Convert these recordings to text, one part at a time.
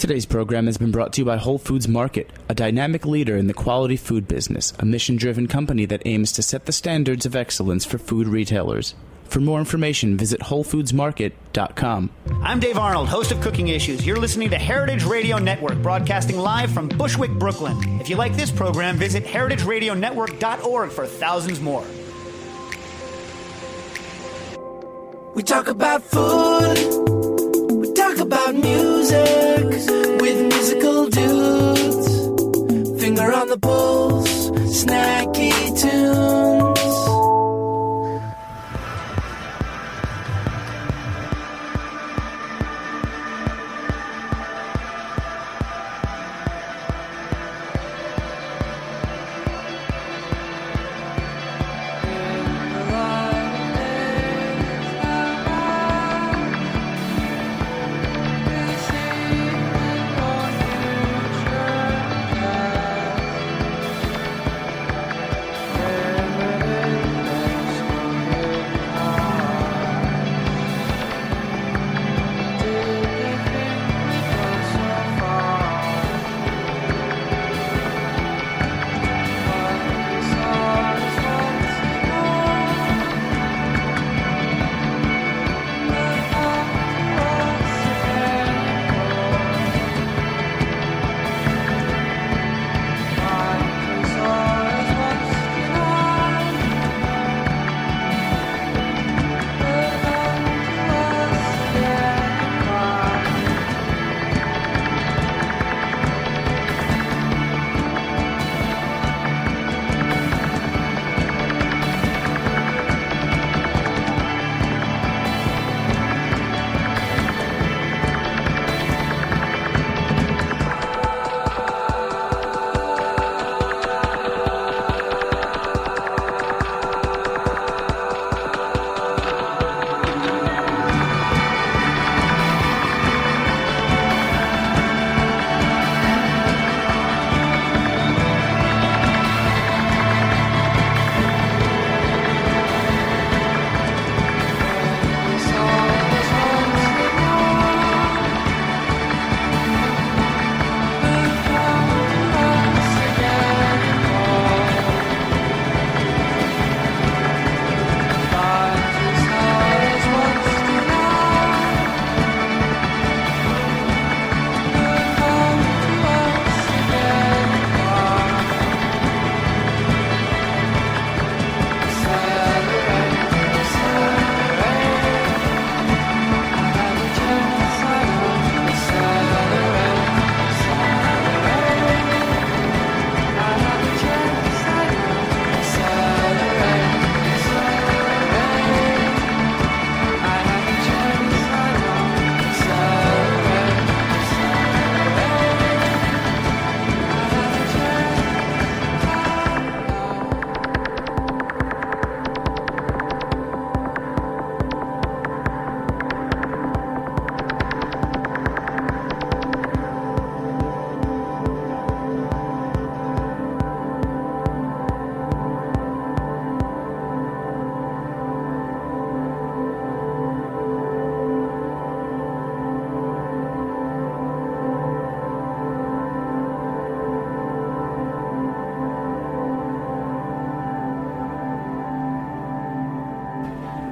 Today's program has been brought to you by Whole Foods Market, a dynamic leader in the quality food business, a mission-driven company that aims to set the standards of excellence for food retailers. For more information, visit WholeFoodsMarket.com. I'm Dave Arnold, host of Cooking Issues. You're listening to Heritage Radio Network, broadcasting live from Bushwick, Brooklyn. If you like this program, visit heritageradionetwork.org for thousands more. We talk about food. We talk about music with musical dudes. Finger on the pulse, snacky tunes.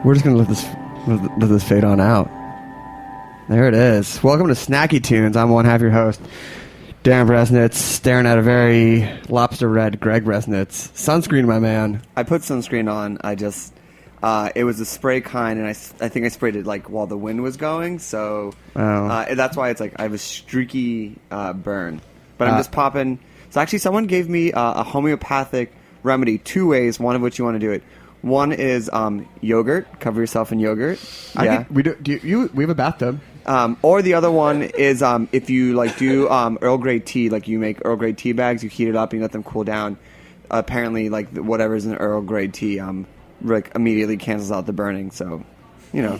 We're just going to let this fade on out. There it is. Welcome to Snacky Tunes. I'm one half your host, Darren Bresnitz, staring at a very lobster red Greg Bresnitz. Sunscreen, my man. I put sunscreen on. It was a spray kind, and I think I sprayed it like while the wind was going, so that's why it's like I have a streaky burn. But I'm just popping. So actually, someone gave me a homeopathic remedy, 2 ways, one of which you want to do it. One is yogurt. Cover yourself in yogurt. Yeah, we do. We have a bathtub. Or the other one is if you like do Earl Grey tea, like you make Earl Grey tea bags, you heat it up, and you let them cool down. Apparently, like whatever's in Earl Grey tea, like immediately cancels out the burning. So, you know,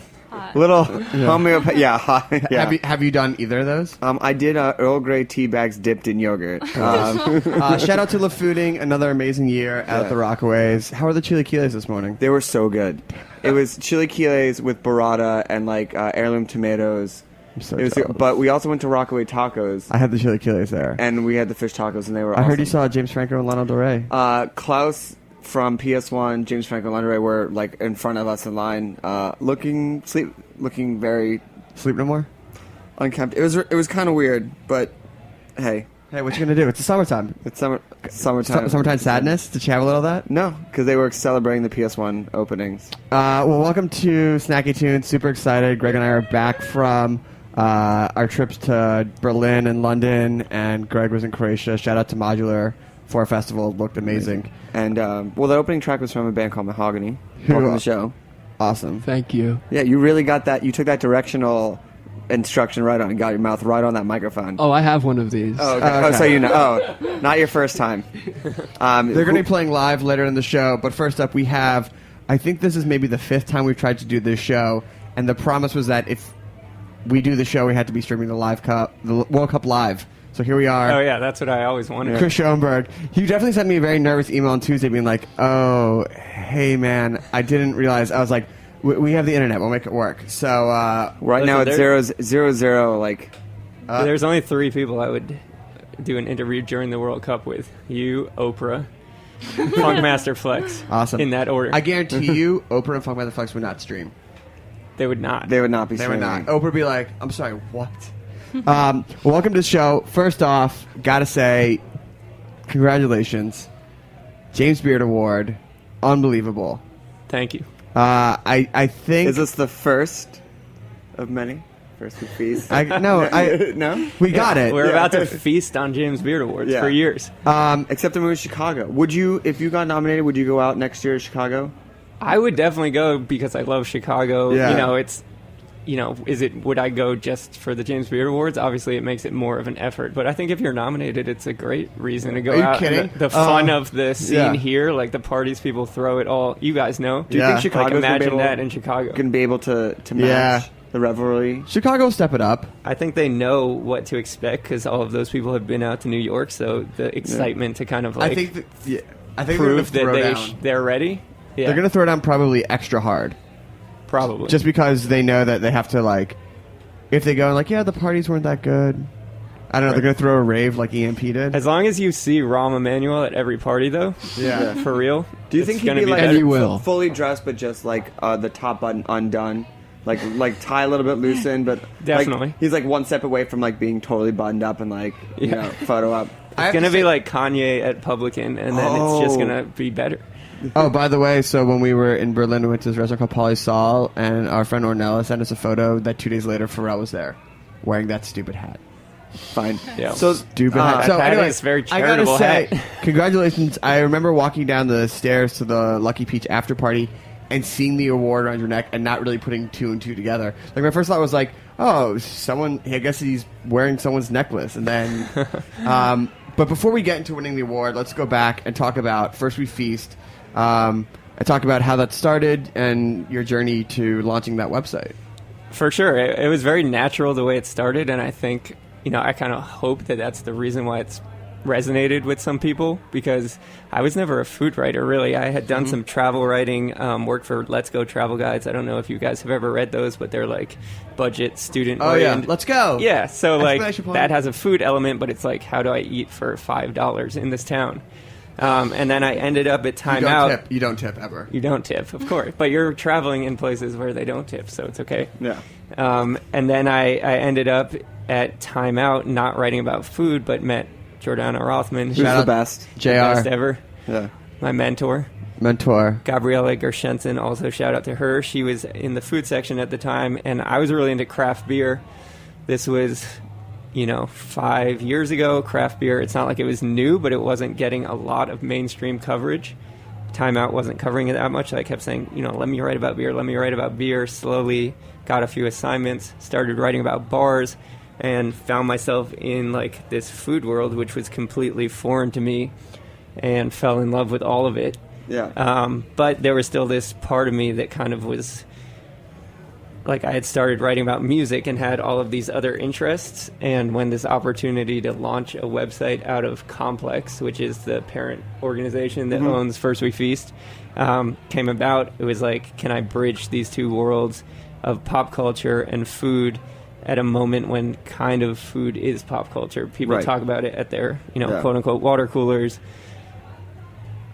little homeopathy. Yeah, yeah. Have you done either of those? I did Earl Grey tea bags dipped in yogurt. Shout out to La Fooding, another amazing year at the Rockaways. How are the chilaquiles this morning? They were so good. It was chilaquiles with burrata and like heirloom tomatoes I'm so It was, jealous. but we also went to Rockaway Tacos, I had the chilaquiles there. and we had the fish tacos, and they were I heard awesome. you saw James Franco and Lana Del Rey. Klaus from PS1, James Franco and Lana Del Rey were like in front of us in line, looking very Sleep no more? unkempt. It was kind of weird, but hey, Hey, what you gonna do? It's the summertime. it's summertime. Summertime sadness? Did you have a little of that? No, because they were celebrating the PS1 openings. Well, welcome to Snacky Tunes. Super excited. Greg and I are back from our trips to Berlin and London, and Greg was in Croatia. Shout out to Modular for a festival. It looked amazing. And well, the opening track was from a band called Mahogany. Who- Welcome to the show. Awesome. Thank you. Yeah, you really got that. You took that directional instruction right on and got your mouth right on that microphone. Oh, I have one of these. Oh, okay. okay. Oh, so you know. Oh, not your first time. They're going to be playing live later in the show, but first up we have, I think this is maybe the 5th time we've tried to do this show, and the promise was that if we do the show, we had to be streaming the World Cup live. So here we are. Oh yeah, that's what I always wanted. Chris Schonberg. He definitely sent me a very nervous email on Tuesday being like, oh, hey man, I didn't realize. I was like, we have the internet, we'll make it work. So right now it's 0-0. Like, There's only 3 people I would do an interview during the World Cup with: you, Oprah, Funkmaster Flex. Awesome. In that order. I guarantee you, Oprah and Funkmaster Flex would not stream. They would not. they would not be. They would streaming. not. Oprah would be like, I'm sorry, what? Well, welcome to the show. First off, gotta say, congratulations. James Beard Award. Unbelievable. Thank you. I think... Is this the first of many? First of feast? No, we got it. We're about to feast on James Beard Awards Yeah. for years. Except I'm in Chicago. Would you, if you got nominated, would you go out next year to Chicago? I would definitely go because I love Chicago. Yeah. You know, it's... You know, would I go just for the James Beard Awards? Obviously, it makes it more of an effort. But I think if you're nominated, it's a great reason to go Are you out. kidding? And the fun of the yeah. scene here, like the parties people throw it all. You guys know. Do you Yeah. think Chicago's Like, imagine gonna be that able, in Chicago. Going to be able to match Yeah. the revelry? Chicago, step it up. I think they know what to expect because all of those people have been out to New York. So the excitement to kind of like I think they're going to prove that throw down. they're ready. Yeah, They're going to throw down probably extra hard. probably. Just because they know that they have to, like... If they go like, yeah, the parties weren't that good. I don't know. They're going to throw a rave like EMP did. as long as you see Rahm Emanuel at every party, though. Yeah. For real. Do you it's think he'd gonna be like better. And you will. fully dressed, but just like the top button undone? Like tie a little bit loosened, but Definitely. like, he's like one step away from like being totally buttoned up and like you Yeah. know photo up. It's gonna be like Kanye at Publican, and then it's just Oh. gonna be better. Oh, by the way, so when we were in Berlin, we went to this restaurant called Polly Sol, and our friend Ornella sent us a photo that 2 days later Pharrell was there, wearing that stupid hat. Fine. Yeah. So Stupid hat. So that anyway, is very I gotta charitable say, hat. congratulations. I remember walking down the stairs to the Lucky Peach after party and seeing the award around your neck and not really putting 2 and 2 together. Like, my first thought was like, oh, I guess he's wearing someone's necklace. And then, but before we get into winning the award, let's go back and talk about First We Feast. And talk about how that started and your journey to launching that website. For sure, it was very natural the way it started, and I think I kind of hope that that's the reason why it's resonated with some people, because I was never a food writer, really. I had done some travel writing, worked for Let's Go travel guides. I don't know if you guys have ever read those, but they're like budget student. Oh yeah, let's go. Yeah, so like Explanation point. that has a food element, but it's like, how do I eat for $5 in this town? And then I ended up at Time Out. You don't tip ever. You don't tip, of course, but you're traveling in places where they don't tip, so it's okay. yeah. And then I ended up at Time Out, not writing about food, but met Jordana Rothman, who's Who's Shout the out- best? the JR. best ever, Yeah. my mentor. Gabriele Gershenson, also shout out to her. She was in the food section at the time, and I was really into craft beer. This was, 5 years ago. Craft beer, it's not like it was new, but it wasn't getting a lot of mainstream coverage. Time Out wasn't covering it that much. I kept saying, let me write about beer, let me write about beer. Slowly got a few assignments, started writing about bars, and found myself in like this food world, which was completely foreign to me, and fell in love with all of it. Yeah. But there was still this part of me that kind of was like, I had started writing about music and had all of these other interests. And when this opportunity to launch a website out of Complex, which is the parent organization that owns First We Feast, came about, it was like, can I bridge these two worlds of pop culture and food at a moment when kind of food is pop culture. People Right. talk about it at their, Yeah. quote unquote water coolers.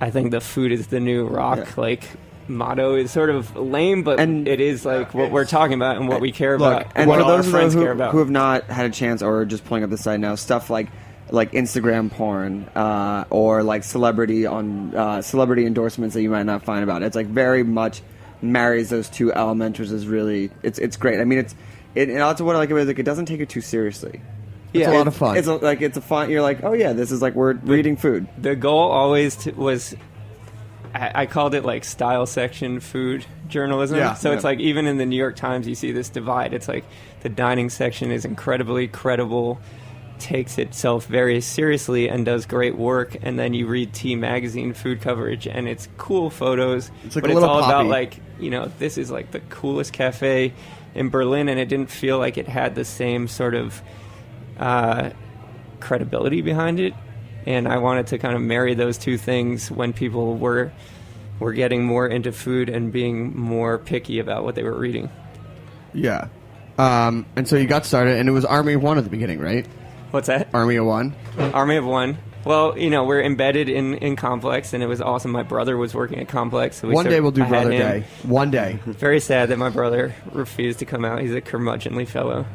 I think the food is the new rock. Yeah. Like, motto is sort of lame, but it is like what we're talking about and what we care about, And what for our those of friends those care about. who have not had a chance or are just pulling up the site now, stuff like Instagram porn or like celebrity endorsements that you might not find about it. It's like very much marries those two elements, which is really it's great. I mean, and also what I like about it is like it doesn't take it too seriously. It's a lot of fun. It's a fun. You're like, oh yeah, this is like we're reading food. The goal always was, I called it like style section food journalism. Yeah. So it's like even in the New York Times, you see this divide. It's like the dining section is incredibly credible, takes itself very seriously, and does great work. And then you read T Magazine food coverage, and it's cool photos. It's like but a it's little all poppy. about like, this is like the coolest cafe in Berlin, and it didn't feel like it had the same sort of credibility behind it. And I wanted to kind of marry those two things when people were getting more into food and being more picky about what they were reading. Yeah. And so you got started, and it was Army of One at the beginning, right? What's that? Army of One? Army of One. Well, we're embedded in Complex, and it was awesome. My brother was working at Complex. So One day we'll do I had Brother him. Day. One day. Very sad that my brother refused to come out. He's a curmudgeonly fellow.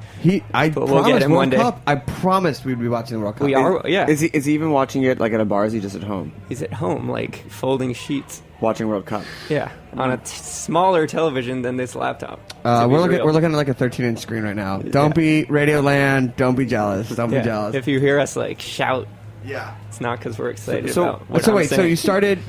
I But we'll promised get him World one day. Cup. I promised we'd be watching the World Cup. We are, yeah. Is he even watching it like at a bar? Or is he just at home He's at home, like, folding sheets. watching World Cup? Yeah, on a smaller television than this laptop. We're To be looking. real. We're looking at like a 13-inch screen right now. Don't be Radioland. Don't be jealous. Don't be Yeah. jealous. If you hear us, like, shout, yeah. it's not because we're excited So- about what So I'm wait. So saying. you started.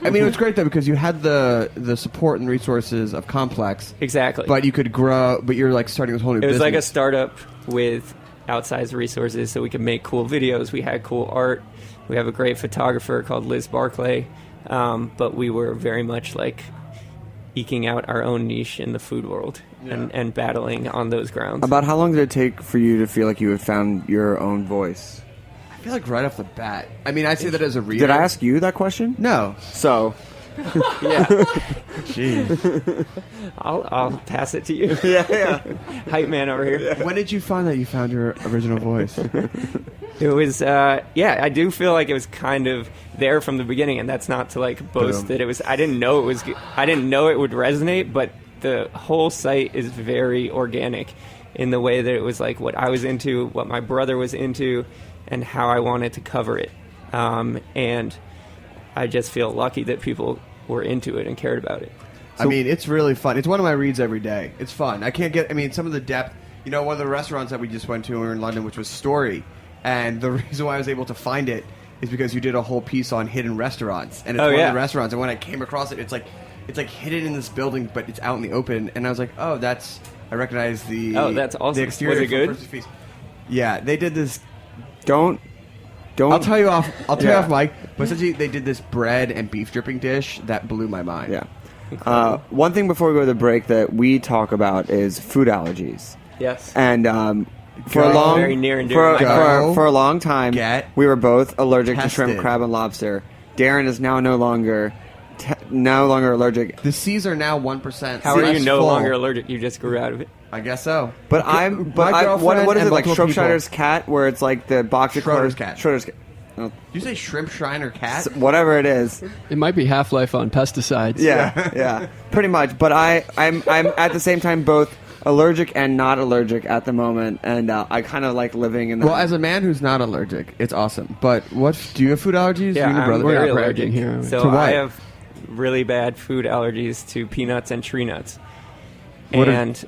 I mean, it was great though because you had the support and resources of Complex, Exactly. but you could grow. But you're like starting this whole new. It was business. like a startup with outsized resources, so we could make cool videos. We had cool art. We have a great photographer called Liz Barclay, but we were very much like eking out our own niche in the food world and battling on those grounds. About how long did it take for you to feel like you had found your own voice? I feel like right off the bat. I mean, I say that as a reader. Did I ask you that question? No. So, Yeah, Jeez. I'll pass it to you. yeah. Hype man over here. When did you find that you found your original voice? It was, I do feel like it was kind of there from the beginning, and that's not to like boast that it was. I didn't know it was. I didn't know it would resonate, but the whole site is very organic in the way that it was like what I was into, what my brother was into, and how I wanted to cover it. And I just feel lucky that people were into it and cared about it. I mean, it's really fun. It's one of my reads every day. It's fun. I can't get. I mean, some of the depth. One of the restaurants that we just went to when we were in London, which was Story. And the reason why I was able to find it is because you did a whole piece on hidden restaurants, and it's one of the restaurants. And when I came across it, it's like hidden in this building, but it's out in the open. And I was like, oh, I recognize the. Oh, that's awesome. The exterior. Was it good? from First Feast. Yeah, they did this. Don't. I'll tell you off. Mike. But essentially, they did this bread and beef dripping dish that blew my mind. Yeah. One thing before we go to the break that we talk about is food allergies. Yes. And for a long, very near and dear to my heart. for a long time, we were both allergic to shrimp, tested. crab, and lobster. Darren is now no longer allergic. The C's are now 1%. How are you no full. longer allergic? You just grew out of it. I guess so. But My girlfriend what is and it like? multiple Shropshire's people. cat, where it's like the box of Schroeder's clothes- cat. Schroeder's cat. Did you say shrimp, shrine, or cat? Whatever it is. It might be Half-Life on pesticides. Yeah, pretty much. But I'm at the same time both allergic and not allergic at the moment, and I kind of like living in that. Well, as a man who's not allergic, it's awesome. But do you have food allergies? Yeah, you and your I'm brother? We're very not allergic. bragging here. So To what? I have really bad food allergies to peanuts and tree nuts. What And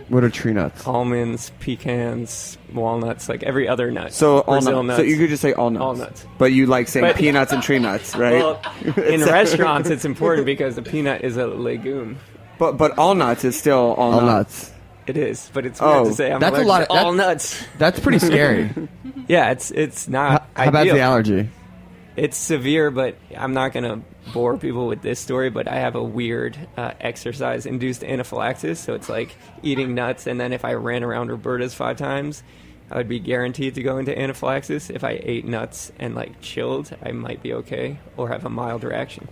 What are tree nuts? almonds, pecans, walnuts, like every other nut. So all Brazil nuts. So you could just say all nuts. All nuts. But you like saying But- peanuts and tree nuts, right? Well, in restaurants, it's important because the peanut is a legume. but all nuts is still all, All nuts. nuts. It is, but it's weird Oh, to say I'm that's a allergic lot of- to all that- nuts. That's pretty scary. Yeah, it's not How bad's ideal. the allergy? It's severe, but I'm not going to bore people with this story, but I have a weird exercise-induced anaphylaxis, so it's like eating nuts, and then if I ran around Roberta's 5 times, I would be guaranteed to go into anaphylaxis. If I ate nuts and like chilled, I might be okay or have a mild reaction.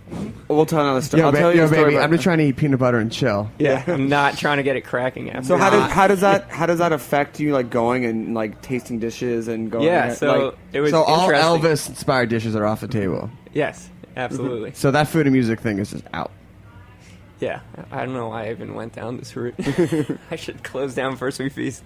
We'll tell another story. Yo, I'll tell you a story. baby, I'm just trying to eat peanut butter and chill. Yeah, I'm not trying to get it cracking after. So how does that affect you, like going and like tasting dishes and going? Yeah, so like, it was So all interesting. Elvis inspired dishes are off the table. Yes, absolutely. So that food and music thing is just out. Yeah, I don't know why I even went down this route. I should close down first we feast.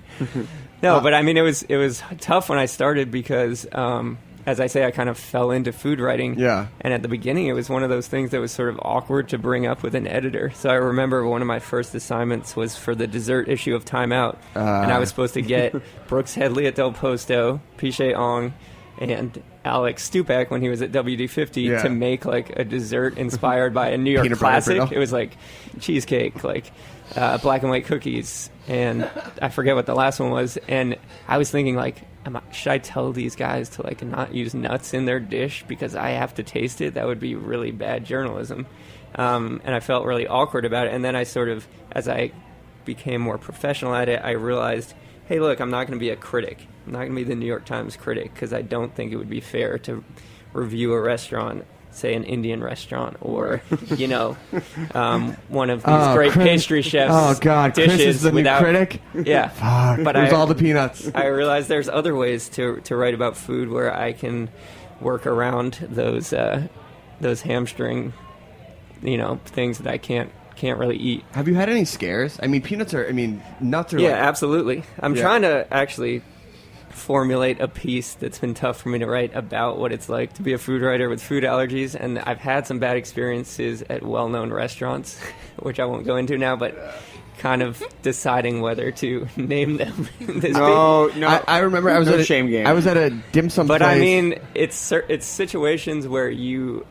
No, but I mean, it was tough when I started because, as I say, I kind of fell into food writing. Yeah. And at the beginning, it was one of those things that was sort of awkward to bring up with an editor. So I remember one of my first assignments was for the dessert issue of Time Out. And I was supposed to get Brooks Headley at Del Posto, Piche Ong, and Alex Stupak when he was at WD50 to make like a dessert inspired by a New York Peanut butter classic. brittle. It was like cheesecake, like black and white cookies, and I forget what the last one was. And I was thinking like, should I tell these guys to like not use nuts in their dish because I have to taste it? That would be really bad journalism. And I felt really awkward about it. And then I sort of, as I became more professional at it, I realized, hey, look, I'm not going to be a critic. I'm not going to be the New York Times critic because I don't think it would be fair to review a restaurant, say an Indian restaurant, or, you know, one of these great pastry chefs' Oh, God. dishes Chris is the without, new critic? Yeah. Fuck. But Where's all the peanuts? I realized there's other ways to write about food where I can work around those hamstring, you know, things that I can't really eat. Have you had any scares? nuts are Yeah, like... absolutely. I'm trying to actually formulate a piece that's been tough for me to write about what it's like to be a food writer with food allergies, and I've had some bad experiences at well-known restaurants, which I won't go into now, but kind of deciding whether to name them. No. I remember I was at a shame game. I was at a dim sum But place. I mean, it's situations where you...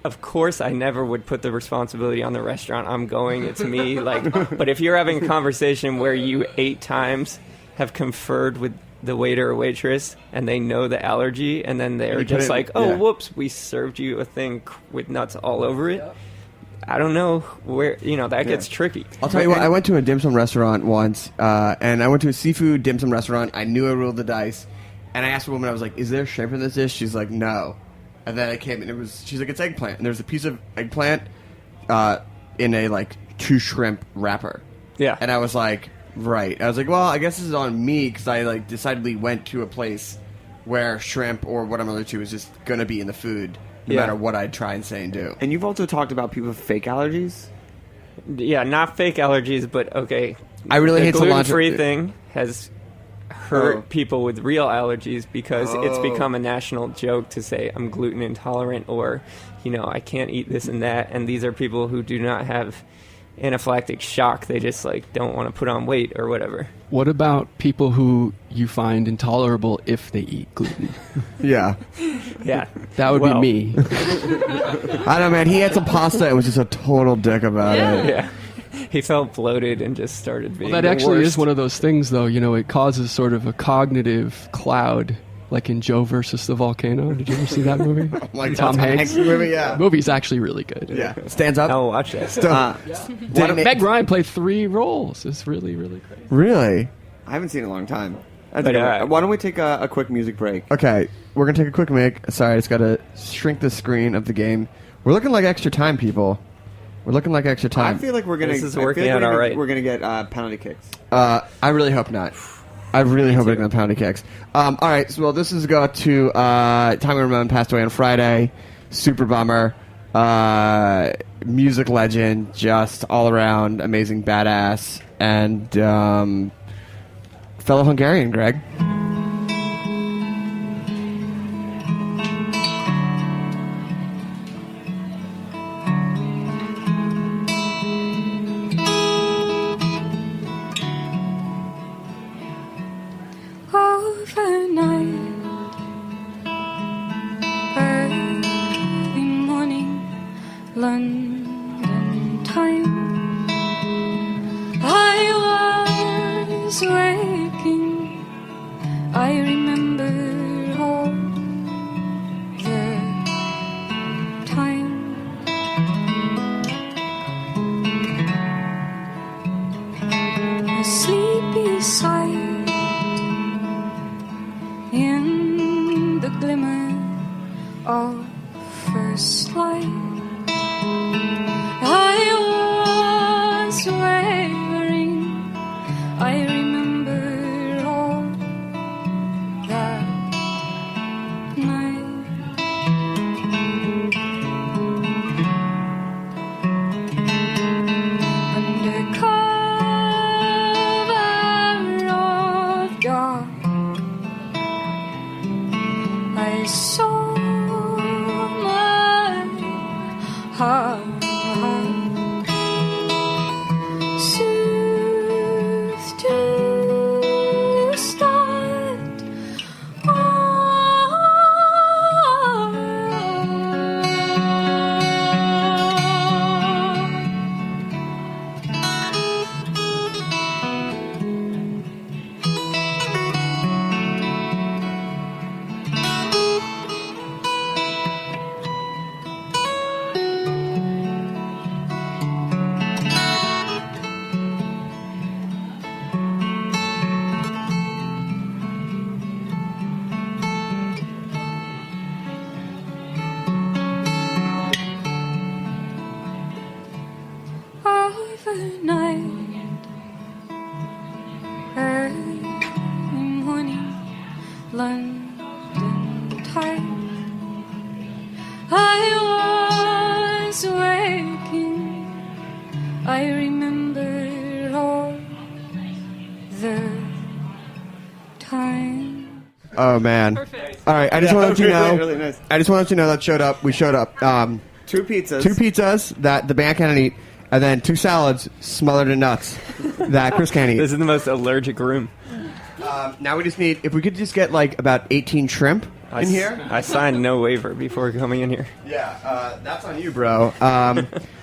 of course, I never would put the responsibility on the restaurant. I'm going, it's me. But if you're having a conversation where you 8 times have conferred with the waiter or waitress and they know the allergy, and then they're just like, "Oh, whoops, we served you a thing with nuts all over it." I don't know where that gets tricky. I'll tell you what. I went to a dim sum restaurant once, and I went to a seafood dim sum restaurant. I knew I rolled the dice, and I asked the woman, I was like, "Is there shrimp in this dish?" She's like, "No." And then I came and she's like, "It's eggplant." And there's a piece of eggplant in a like 2 shrimp wrapper. Yeah. And I was like, right. I was like, well, I guess this is on me because I like decidedly went to a place where shrimp or what I'm allergic to is just going to be in the food no matter what I try and say and do. And you've also talked about people with fake allergies. Yeah, not fake allergies, but okay. I really hate the to launch gluten-free thing has hurt people with real allergies because it's become a national joke to say I'm gluten intolerant or, I can't eat this and that. And these are people who do not have anaphylactic shock. They just don't want to put on weight or whatever. What about people who you find intolerable if they eat gluten? Yeah. Yeah. That would be me. I don't know, man. He had some pasta and was just a total dick about it. Yeah. He felt bloated and just started being That the actually worst. is one of those things, though. It causes sort of a cognitive cloud, like in Joe versus the Volcano. Did you ever see that movie? Like Tom Hanks movie, yeah. The movie's actually really good. Yeah. Stands up. I'll watch that. Meg Ryan played 3 roles. It's really, really great. Really? I haven't seen it in a long time. But, Why don't we take a quick music break? Okay. We're going to take a quick break. Sorry, I just got to shrink the screen of the game. We're looking like extra time, people. We're looking like extra time. I feel like we're gonna. This is working out all right. We're gonna get penalty kicks. I really hope not. I really hope we're going to pound kicks. All right, so this is go to Tommy Ramone passed away on Friday. Super bummer. Music legend, just all around amazing badass, and fellow Hungarian, Greg. London time, I was waking. I remember all the time. Asleep beside of first light. I was wavering. I remember all that night. Under cover of dark, I saw my heart soothed to start. Overnight, early morning, London tide. I was waking. I remember all the time. Oh man! Perfect. All right, I just want to let you know. Really nice. I just want to let you know that showed up. We showed up. 2 pizzas. 2 pizzas that the band can't eat, and then 2 salads smothered in nuts that Chris can't eat. This is the most allergic room. Now we just need, if we could just get like about 18 shrimp in here. I signed no waiver before coming in here. Yeah, that's on you, bro.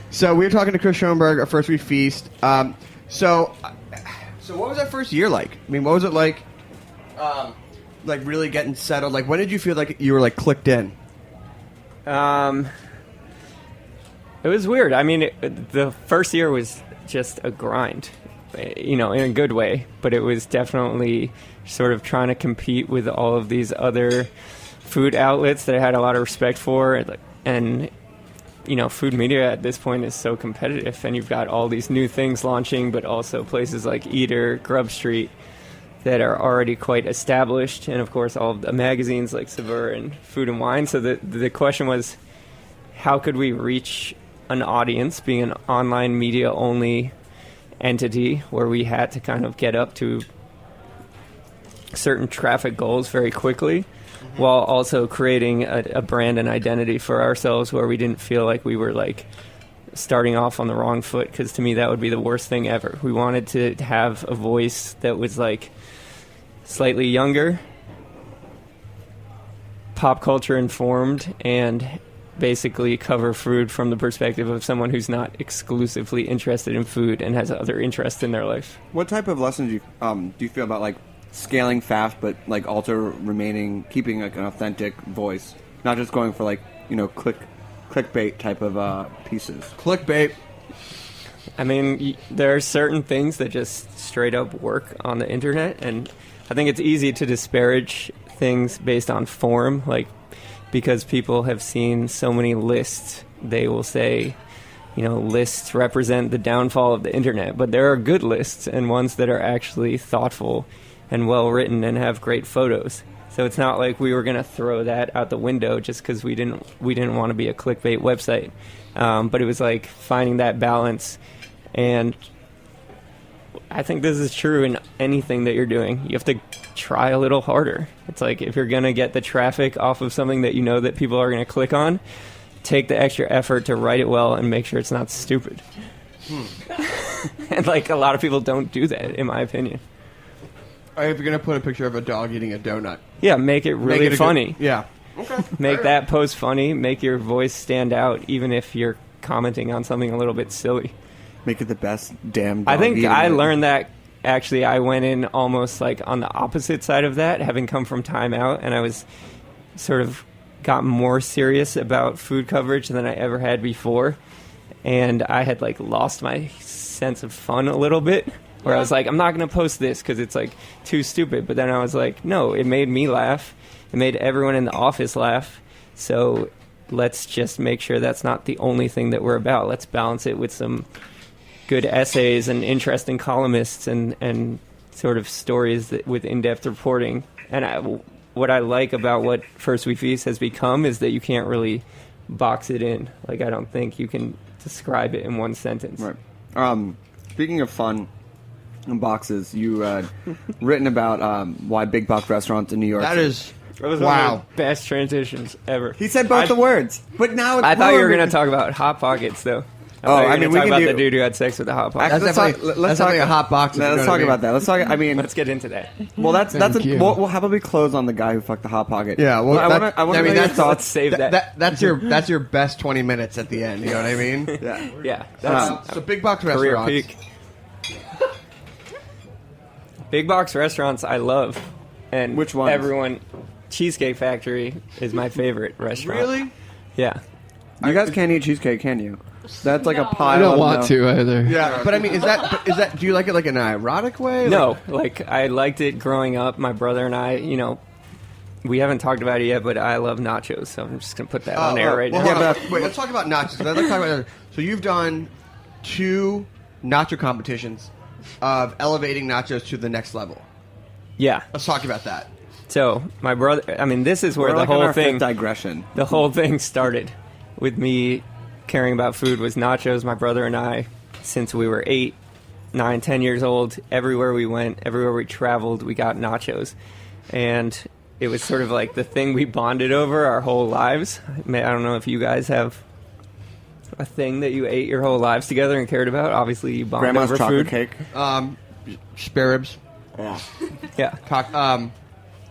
So we were talking to Chris Schonberger at First We Feast. So what was that first year like? I mean, what was it like? Like really getting settled. Like, when did you feel like you were like clicked in? It was weird. I mean, the first year was just a grind, in a good way. But it was definitely sort of trying to compete with all of these other food outlets that I had a lot of respect for. And food media at this point is so competitive. And you've got all these new things launching, but also places like Eater, Grubstreet, that are already quite established. And, of course, all of the magazines like Savuer and Food and Wine. So the question was, how could we reach an audience, being an online media-only entity where we had to kind of get up to certain traffic goals very quickly, while also creating a brand and identity for ourselves where we didn't feel like we were like starting off on the wrong foot, because to me that would be the worst thing ever. We wanted to have a voice that was like slightly younger, pop culture informed, and basically cover food from the perspective of someone who's not exclusively interested in food and has other interests in their life. What type of lessons do you feel about like scaling fast, but like also keeping like an authentic voice, not just going for like clickbait type of pieces? Clickbait. I mean, there are certain things that just straight up work on the internet, and I think it's easy to disparage things based on form, like because people have seen so many lists, they will say, lists represent the downfall of the internet. But there are good lists and ones that are actually thoughtful and well written and have great photos. So it's not like we were going to throw that out the window just because we didn't want to be a clickbait website. But it was like finding that balance. And I think this is true in anything that you're doing. You have to try a little harder. It's like if you're going to get the traffic off of something that you know that people are going to click on, take the extra effort to write it well and make sure it's not stupid. And like a lot of people don't do that, in my opinion. If you're going to put a picture of a dog eating a donut. Yeah, make it really funny. Yeah. Okay. Make that post funny. Make your voice stand out, even if you're commenting on something a little bit silly. Make it the best damn dog I think eating I it. learned that, actually, I went in almost like on the opposite side of that, having come from Time Out, and I was sort of got more serious about food coverage than I ever had before. And I had like lost my sense of fun a little bit, where I was like, I'm not going to post this because it's like too stupid. But then I was like, no, it made me laugh. It made everyone in the office laugh. So let's just make sure that's not the only thing that we're about. Let's balance it with some good essays and interesting columnists and sort of stories with in-depth reporting. And what I like about what First We Feast has become is that you can't really box it in. Like, I don't think you can describe it in one sentence. Right. Speaking of fun boxes, you written about why big box restaurants in New York. That was one of the best transitions ever. He said both the words, but now it's I thought you were going to talk about Hot Pockets, though. I mean, we can talk about the dude who had sex with the Hot Pocket. Let's talk a hot box. Let's talk about that. Let's talk. I mean, let's get into that. Well, we'll how about we close on the guy who fucked the Hot Pocket? Yeah. Well, I want to know let's save that. That's your best 20 minutes at the end. You know what I mean? Yeah. Yeah. So big box career restaurants. peak. Big box restaurants, I love, and which one? Everyone. Cheesecake Factory is my favorite restaurant. Really? Yeah. You guys can't eat cheesecake, can you? That's like a pile. I don't want to either. Yeah, but I mean, is that? Do you like it like in an erotic way? No, like I liked it growing up. My brother and I, we haven't talked about it yet, but I love nachos, so I'm just gonna put that on air right now. Wait, let's talk about nachos. Let's talk about. So you've done 2 nacho competitions of elevating nachos to the next level. Yeah. Let's talk about that. So my brother, I mean, this is where We're the whole thing digression. The whole thing started with me caring about food. Was nachos. My brother and I, since we were 8, 9, 10 years old, everywhere we went, everywhere we traveled, we got nachos, and it was sort of like the thing we bonded over our whole lives. I don't know if you guys have a thing that you ate your whole lives together and cared about. Obviously, you bond Grandma's over chocolate food. cake. Spare ribs. Yeah.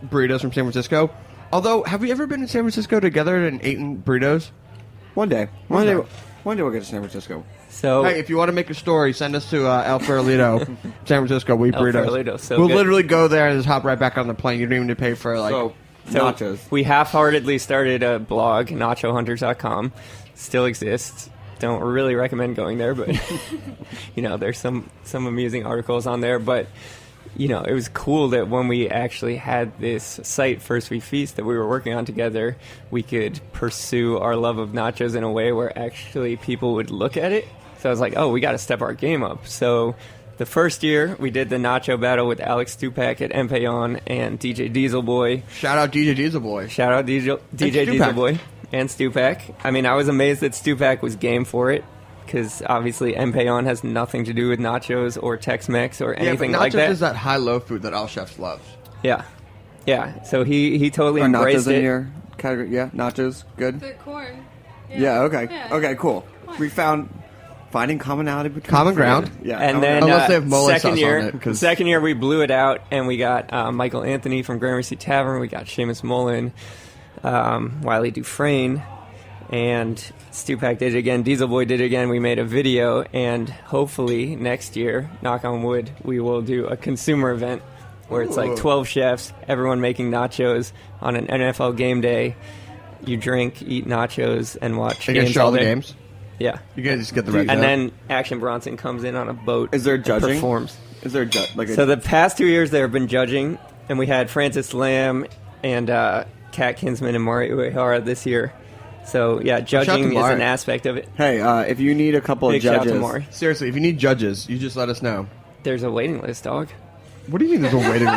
Burritos from San Francisco. Although, have we ever been to San Francisco together and eaten burritos? One day we'll get to San Francisco. So, hey, if you want to make a story, send us to El Farolito, San Francisco. We eat burritos. Farolito, so we'll good. literally go there and just hop right back on the plane. You don't even need to pay for So nachos. We half-heartedly started a blog, nachohunters.com. Still exists. Don't really recommend going there, but there's some amusing articles on there. But it was cool that when we actually had this site, First We Feast, that we were working on together, we could pursue our love of nachos in a way where actually people would look at it. So I was like, oh, we got to step our game up. So the first year, we did the nacho battle with Alex Stupak at Empeon and DJ Dieselboy. Shout out DJ Dieselboy. Shout out DJ Dieselboy and Stupak. I mean, I was amazed that Stupak was game for it, because obviously Empeon has nothing to do with nachos or Tex-Mex or anything like that. Nachos is that high-low food that all chefs love. Yeah. So he totally embraced nachos it. In your category? Yeah, nachos, good. The corn. Yeah. Okay, cool. We found finding commonality between common ground. Yeah, and then unless they have mole sauce on it. Second year we blew it out, and we got Michael Anthony from Gramercy Tavern. We got Seamus Mullen, Wiley Dufresne, and Stupak did it again. Dieselboy did it again. We made a video, and hopefully next year, knock on wood, we will do a consumer event where it's like 12 chefs, everyone making nachos on an NFL game day. You drink, eat nachos, and watch games show all all the day. games? Yeah. You guys just get the red And then Action Bronson comes in on a boat. Is there judging? And performs. Is there So the past 2 years there have been judging, and we had Francis Lamb and Kat Kinsman and Mari Uehara this year. So yeah, judging is an aspect of it. Hey, if you need a couple Big of shout judges, to Mari. Seriously, if you need judges, you just let us know. There's a waiting list, dog. What do you mean there's a waiting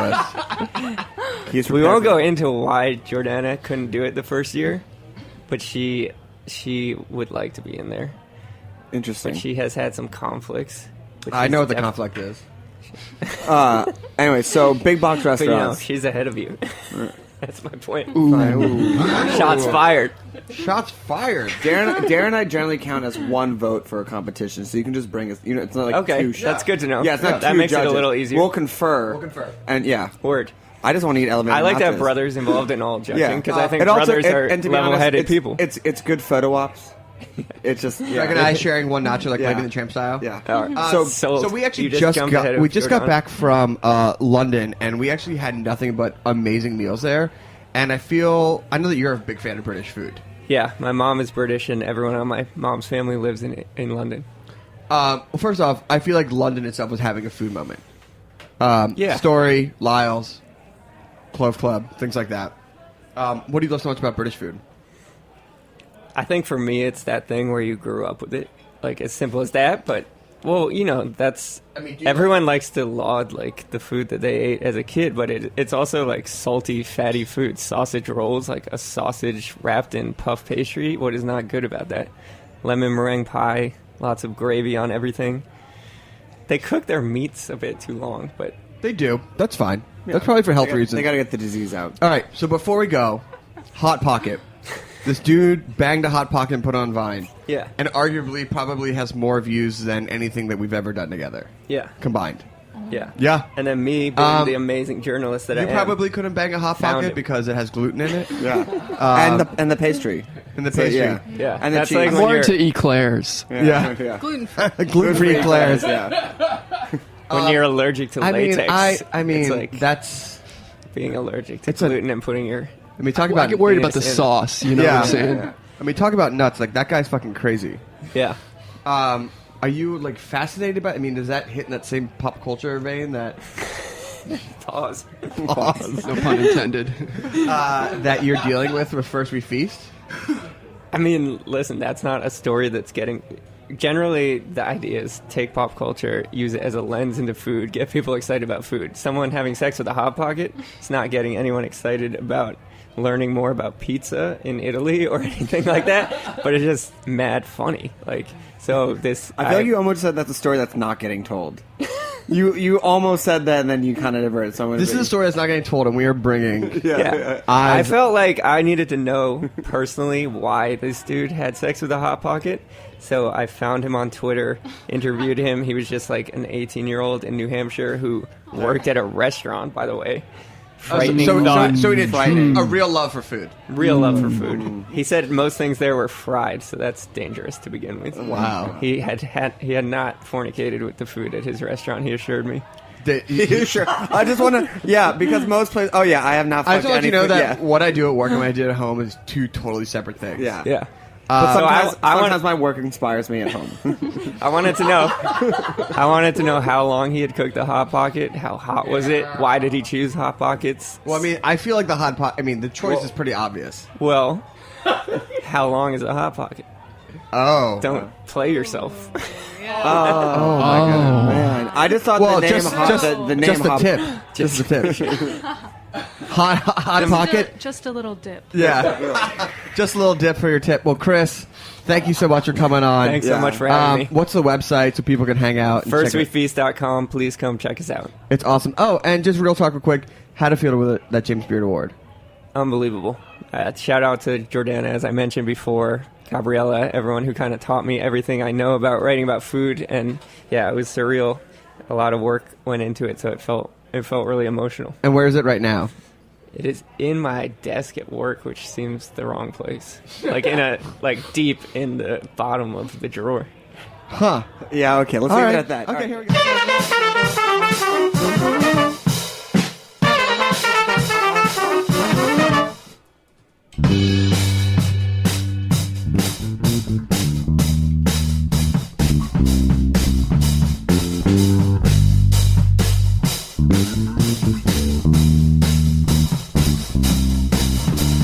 list? We won't go into why Jordana couldn't do it the first year, but she would like to be in there. Interesting. But she has had some conflicts. I know what the conflict is. Anyway, so big box But restaurants. she's ahead of you. That's my point. Ooh. Shots fired. Shots fired. Darren and I generally count as one vote for a competition, so you can just bring us. It's not like two shots. That's good to know. Yeah, it's not that two makes judges. it a little easier. We'll confer. And yeah, Word. I just want to eat elevated. I like to have nachos. brothers involved in all judging Yeah, because I think and also- brothers are and to be level-headed honest, people. It's good photo ops. It's just Dragon and I sharing one nacho like Yeah. Lady in the Tramp style. Yeah. All right. So So we actually You just jumped ahead got of got Jordana. back from London, and we actually had nothing but amazing meals there. And I know that you're a big fan of British food. Yeah, my mom is British, and everyone on my mom's family lives in London. Well, first off, I feel like London itself was having a food moment. Yeah. Story, Lyle's, Clove Club, things like that. What do you love so much about British food? I think for me, it's that thing where you grew up with it, like as simple as that. But well, that's everyone likes to laud like the food that they ate as a kid, but it's also like salty, fatty food. Sausage rolls, like a sausage wrapped in puff pastry. What is not good about that? Lemon meringue pie, lots of gravy on everything. They cook their meats a bit too long, but they do. That's fine. Yeah. That's probably for health reasons. They got to get the disease out. All right. So before we go, Hot Pocket. This dude banged a Hot Pocket and put on Vine. Yeah. And arguably probably has more views than anything that we've ever done together. Yeah. Combined. Yeah. Yeah. And then me being the amazing journalist that I am. You probably couldn't bang a Hot Pocket because it has gluten in it. Yeah. And the pastry. And the pastry. Yeah. And the cheese. Like more into eclairs. Yeah. Gluten-free. Gluten-free eclairs. Yeah. When you're allergic to latex. I mean, it's like that's being allergic to gluten and putting your... I mean, talk about... I get worried about the sauce, you know what I'm saying? Yeah. I mean, talk about nuts. Like, that guy's fucking crazy. Yeah. Are you, like, fascinated by... I mean, does that hit in that same pop culture vein that... Pause. No pun intended. That you're dealing with First We Feast? I mean, listen, that's not a story that's getting... Generally, the idea is take pop culture, use it as a lens into food, get people excited about food. Someone having sex with a Hot Pocket is not getting anyone excited about learning more about pizza in Italy or anything like that, but it's just mad funny. Like, so this... I feel like you almost said that's a story that's not getting told. You almost said that, and then you kind of diverted. This is a story that's not getting told, and we are bringing... I felt like I needed to know personally why this dude had sex with a Hot Pocket, so I found him on Twitter, interviewed him. He was just like an 18-year-old in New Hampshire who worked at a restaurant, by the way. So he did a real love for food. Real love for food. He said most things there were fried, so that's dangerous to begin with. Wow. He had not fornicated with the food at his restaurant, he assured me. Sure. I just want to... Yeah, because most places... Oh, yeah, I have not fucked I just want you to know food, that what I do at work and what I do at home is two totally separate things. Yeah. Yeah. But sometimes my work inspires me at home. I wanted to know how long he had cooked the Hot Pocket. How hot was it? Why did he choose Hot Pockets? Well, I mean, I feel like the Hot Pocket... I mean, the choice is pretty obvious. Well, how long is a Hot Pocket? Oh. Don't play yourself. Oh my god, man! I just thought the name tip. Just the tip. Hot Pocket. Just a little dip. Yeah. Just a little dip for your tip. Well, Chris, thank you so much for coming on. Thanks so much for having me. What's the website so people can hang out? FirstWeFeast.com. Please come check us out. It's awesome. Oh, and just real talk real quick. How to feel with that James Beard Award? Unbelievable. Shout out to Jordana, as I mentioned before, Gabriella, everyone who kind of taught me everything I know about writing about food. And yeah, it was surreal. A lot of work went into it, so it felt really emotional. And where is it right now? It is in my desk at work, which seems the wrong place. Like deep in the bottom of the drawer. Huh. Yeah, okay, let's leave it at that. Okay, here we go.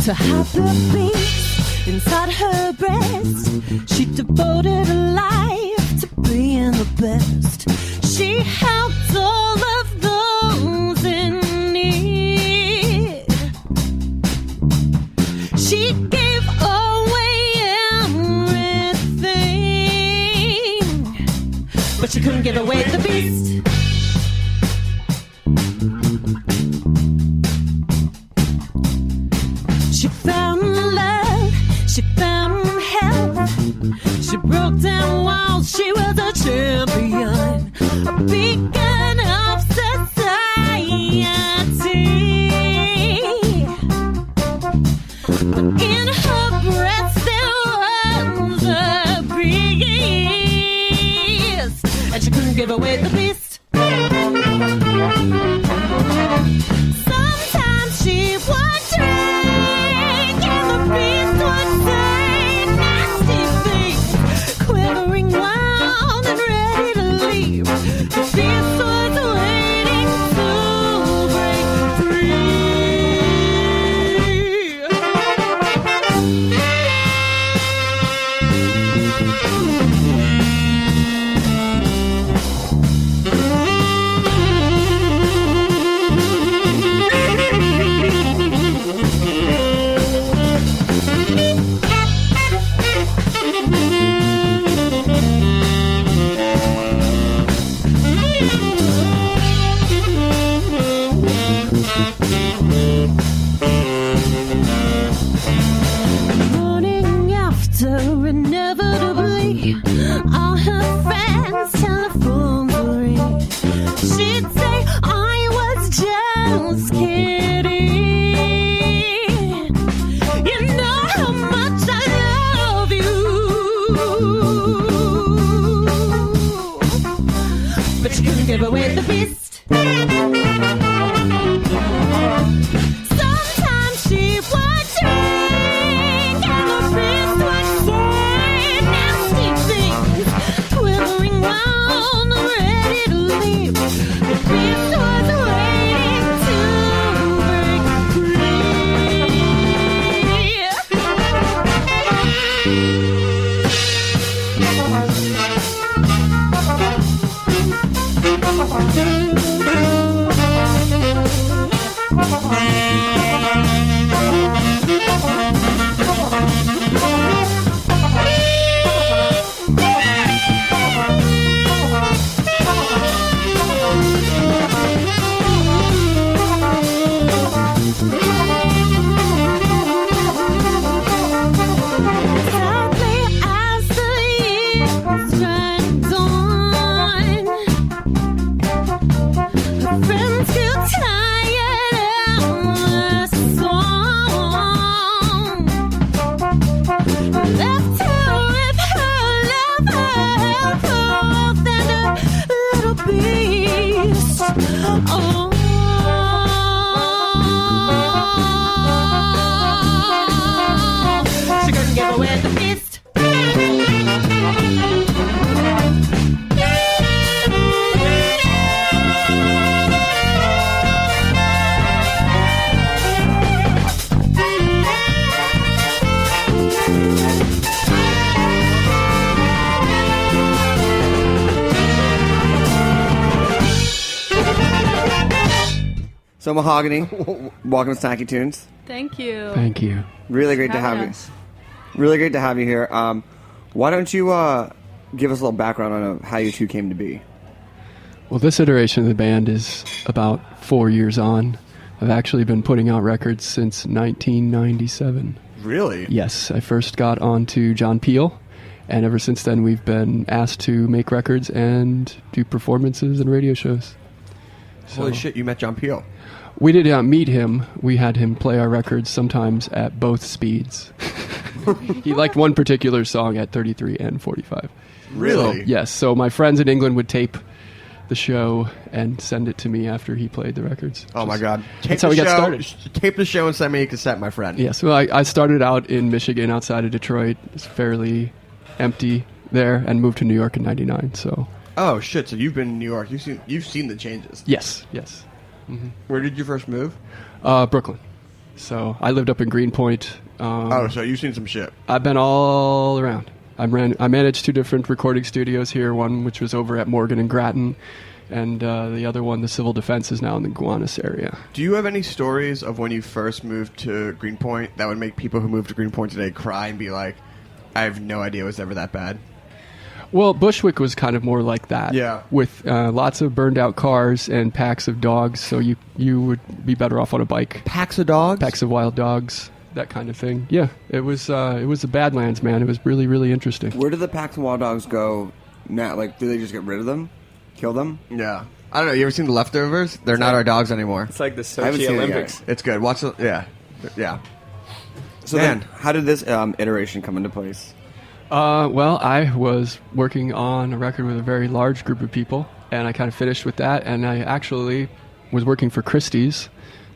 To have the beast inside her breast, she devoted her life to being the best. She helped all of those in need. She gave away everything, but she couldn't give away the beast. She found love, she found health, she broke down walls, she was a champion, a beacon of society. But in her breast there was a beast, and she couldn't give away the beast. Sometimes she would drink, and the beast would say nasty things, quivering wild and ready to leave. The beast would boys would drink, and the beast would say nasty things, twittering round, ready to leave. The beast was waiting to break Sadly, as the years dragged on, her friends grew tired of the song. Left to rip her lover, wolf and a little beast. She couldn't get away with the beast. So Mahogany, welcome to Snacky Tunes. Thank you. Thank you. Really great to have you. Really great to have you here. Why don't you give us a little background on how you two came to be? Well, this iteration of the band is about 4 years on. I've actually been putting out records since 1997. Really? Yes, I first got onto John Peel, and ever since then we've been asked to make records and do performances and radio shows. Holy shit, you met John Peel. We did not meet him. We had him play our records sometimes at both speeds. He liked one particular song at 33 and 45. Really? So, yes, so my friends in England would tape the show and send it to me after he played the records. Oh my God. That's how we got started. Tape the show and send me a cassette, my friend. Yes, well, I started out in Michigan outside of Detroit. It's fairly empty there, and moved to New York in 99, so... Oh shit! So you've been in New York. You've seen the changes. Yes. Mm-hmm. Where did you first move? Brooklyn. So I lived up in Greenpoint. So you've seen some shit. I've been all around. I managed 2 different recording studios here. One which was over at Morgan and Grattan, and the other one, the Civil Defense, is now in the Gowanus area. Do you have any stories of when you first moved to Greenpoint that would make people who moved to Greenpoint today cry and be like, "I have no idea it was ever that bad"? Well, Bushwick was kind of more like that. Yeah. With lots of burned out cars and packs of dogs, so you would be better off on a bike. Packs of dogs? Packs of wild dogs, that kind of thing. Yeah, it was the Badlands, man. It was really, really interesting. Where do the packs of wild dogs go now? Like, do they just get rid of them? Kill them? Yeah. I don't know. You ever seen The Leftovers? They're not our dogs anymore. It's like the I haven't Sochi seen it Olympics. yet. It's good. Watch it. Yeah. So then, how did this iteration come into place? Well, I was working on a record with a very large group of people, and I kind of finished with that, and I actually was working for Christie's,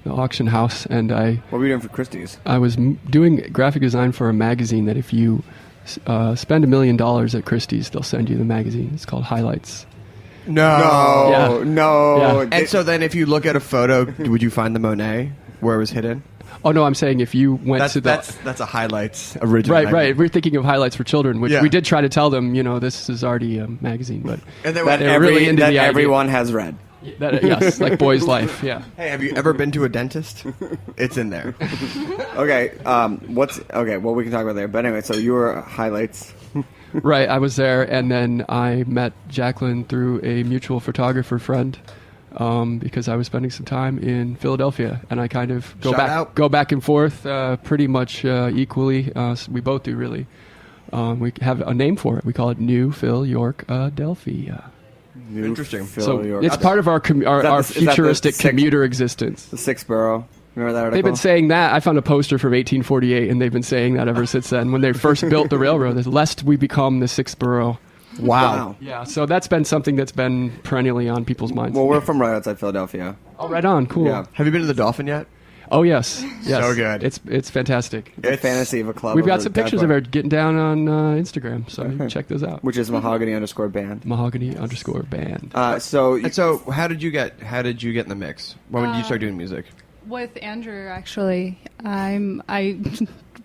the auction house, and What were you doing for Christie's? I was doing graphic design for a magazine that if you spend $1 million at Christie's, they'll send you the magazine. It's called Highlights. No. Yeah. And so then if you look at a photo, would you find the Monet where it was hidden? Oh, no, I'm saying if you went to the... That's a Highlights original. Right. We're thinking of Highlights for Children, which Yeah. we did try to tell them, this is already a magazine, but And they That, were really into the idea. everyone has read. Yes, like Boy's Life, yeah. Hey, have you ever been to a dentist? It's in there. Okay, well, we can talk about there. But anyway, so you were Highlights. Right, I was there, and then I met Jacqueline through a mutual photographer friend, because I was spending some time in Philadelphia, and I kind of go back and forth pretty much equally. We both do, really. We have a name for it. We call it New Phil York Delphia. Interesting. So it's part of our futuristic commuter existence. The Sixth Borough. Remember that article? They've been saying that. I found a poster from 1848, and they've been saying that ever since then. When they first built the railroad, lest we become the Sixth Borough. Wow. Yeah, so that's been something that's been perennially on people's minds. Well, we're from right outside Philadelphia. Oh, right on. Cool. Yeah. Have you been to the Dolphin yet? Oh yes. So good. It's fantastic. The fantasy of a club. We've got some pictures of her getting down on Instagram, so you can check those out. Which is Mahogany_band. Mahogany_band. So how did you get in the mix? When did you start doing music? With Andrew, actually. I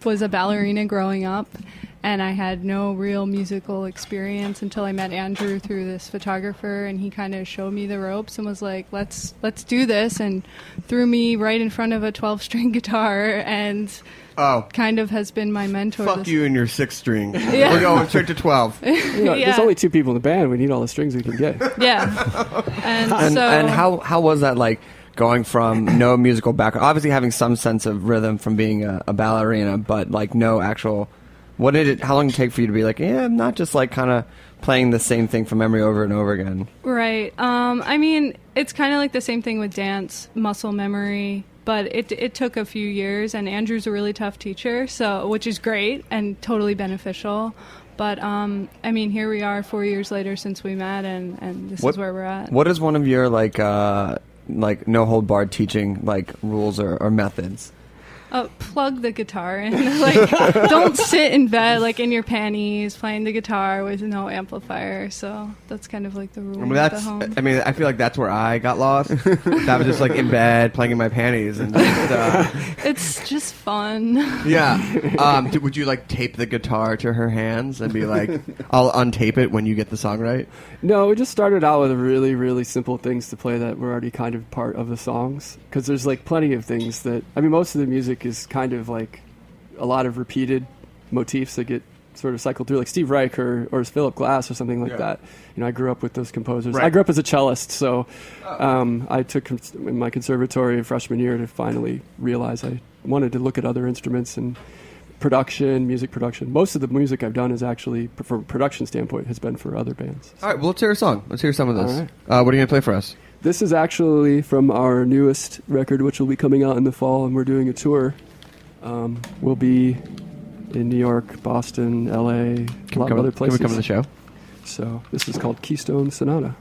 was a ballerina growing up, and I had no real musical experience until I met Andrew through this photographer, and he kind of showed me the ropes and was like, let's do this, and threw me right in front of a 12-string guitar, and kind of has been my mentor. Fuck you and your 6-string. Yeah. We're going straight to 12. There's only 2 people in the band. We need all the strings we can get. Yeah. And how was that like? Going from no musical background, obviously having some sense of rhythm from being a ballerina, but like no actual. How long did it take for you to be like, yeah, I'm not just like kind of playing the same thing from memory over and over again? Right. I mean, it's kind of like the same thing with dance, muscle memory, but it took a few years, and Andrew's a really tough teacher, which is great and totally beneficial. But, I mean, here we are 4 years later since we met, and this is where we're at. What is one of your, like no hold barred teaching, like, rules or methods? Plug the guitar in. Like, don't sit in bed, like, in your panties, playing the guitar with no amplifier. So that's kind of like the rule at home. I mean, I feel like that's where I got lost. That was just, like, in bed, playing in my panties. And just, it's just fun. Yeah. Would you, like, tape the guitar to her hands and be like, I'll untape it when you get the song right? No, we just started out with really, really simple things to play that were already kind of part of the songs. Because there's, like, plenty of things that... I mean, most of the music is kind of like a lot of repeated motifs that get sort of cycled through, like Steve Reich or Philip Glass or something like that. You know, I grew up with those composers. Right. I grew up as a cellist, so I took in my conservatory freshman year to finally realize I wanted to look at other instruments and music production. Most of the music I've done is actually, from a production standpoint, has been for other bands. All right, well, let's hear a song. Let's hear some of this. All right. What are you going to play for us? This is actually from our newest record, which will be coming out in the fall, and we're doing a tour. We'll be in New York, Boston, LA, a lot of other places. Can we come to the show? So this is called Keystone Sonata.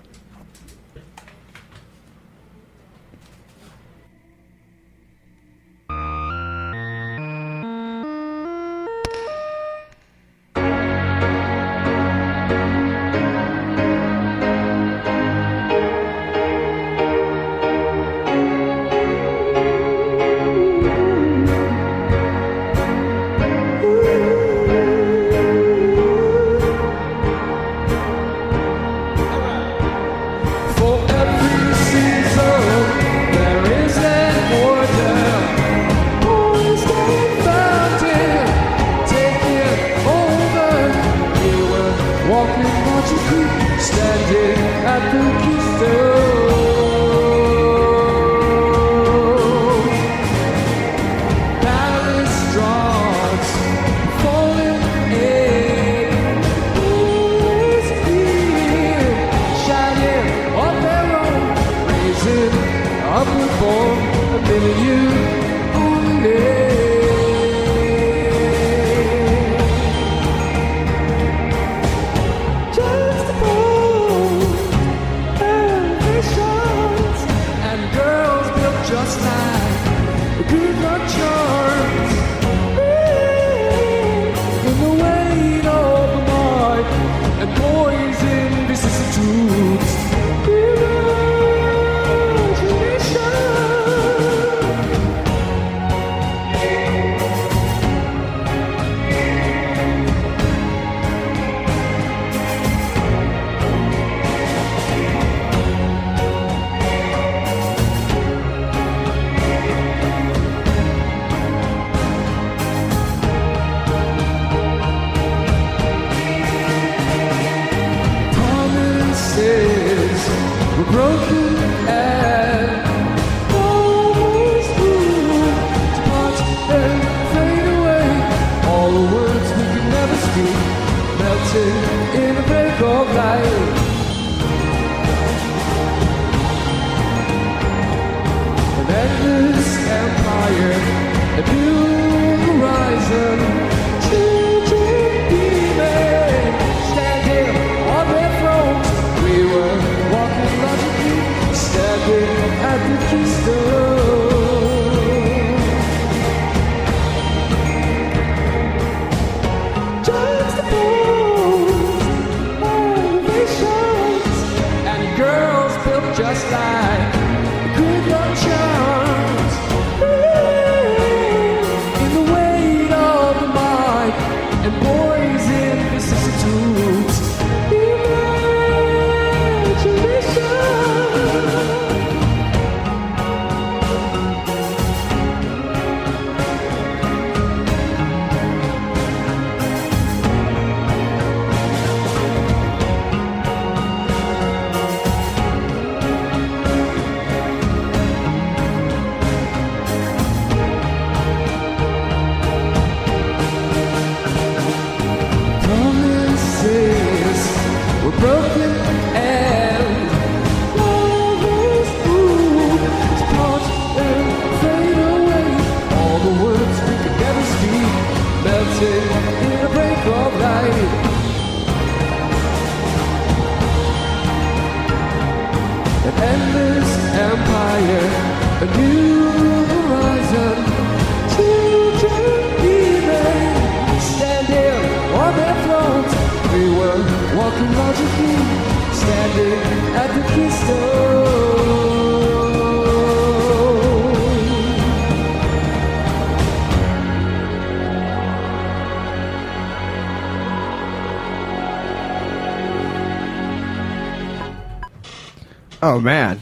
Oh, man.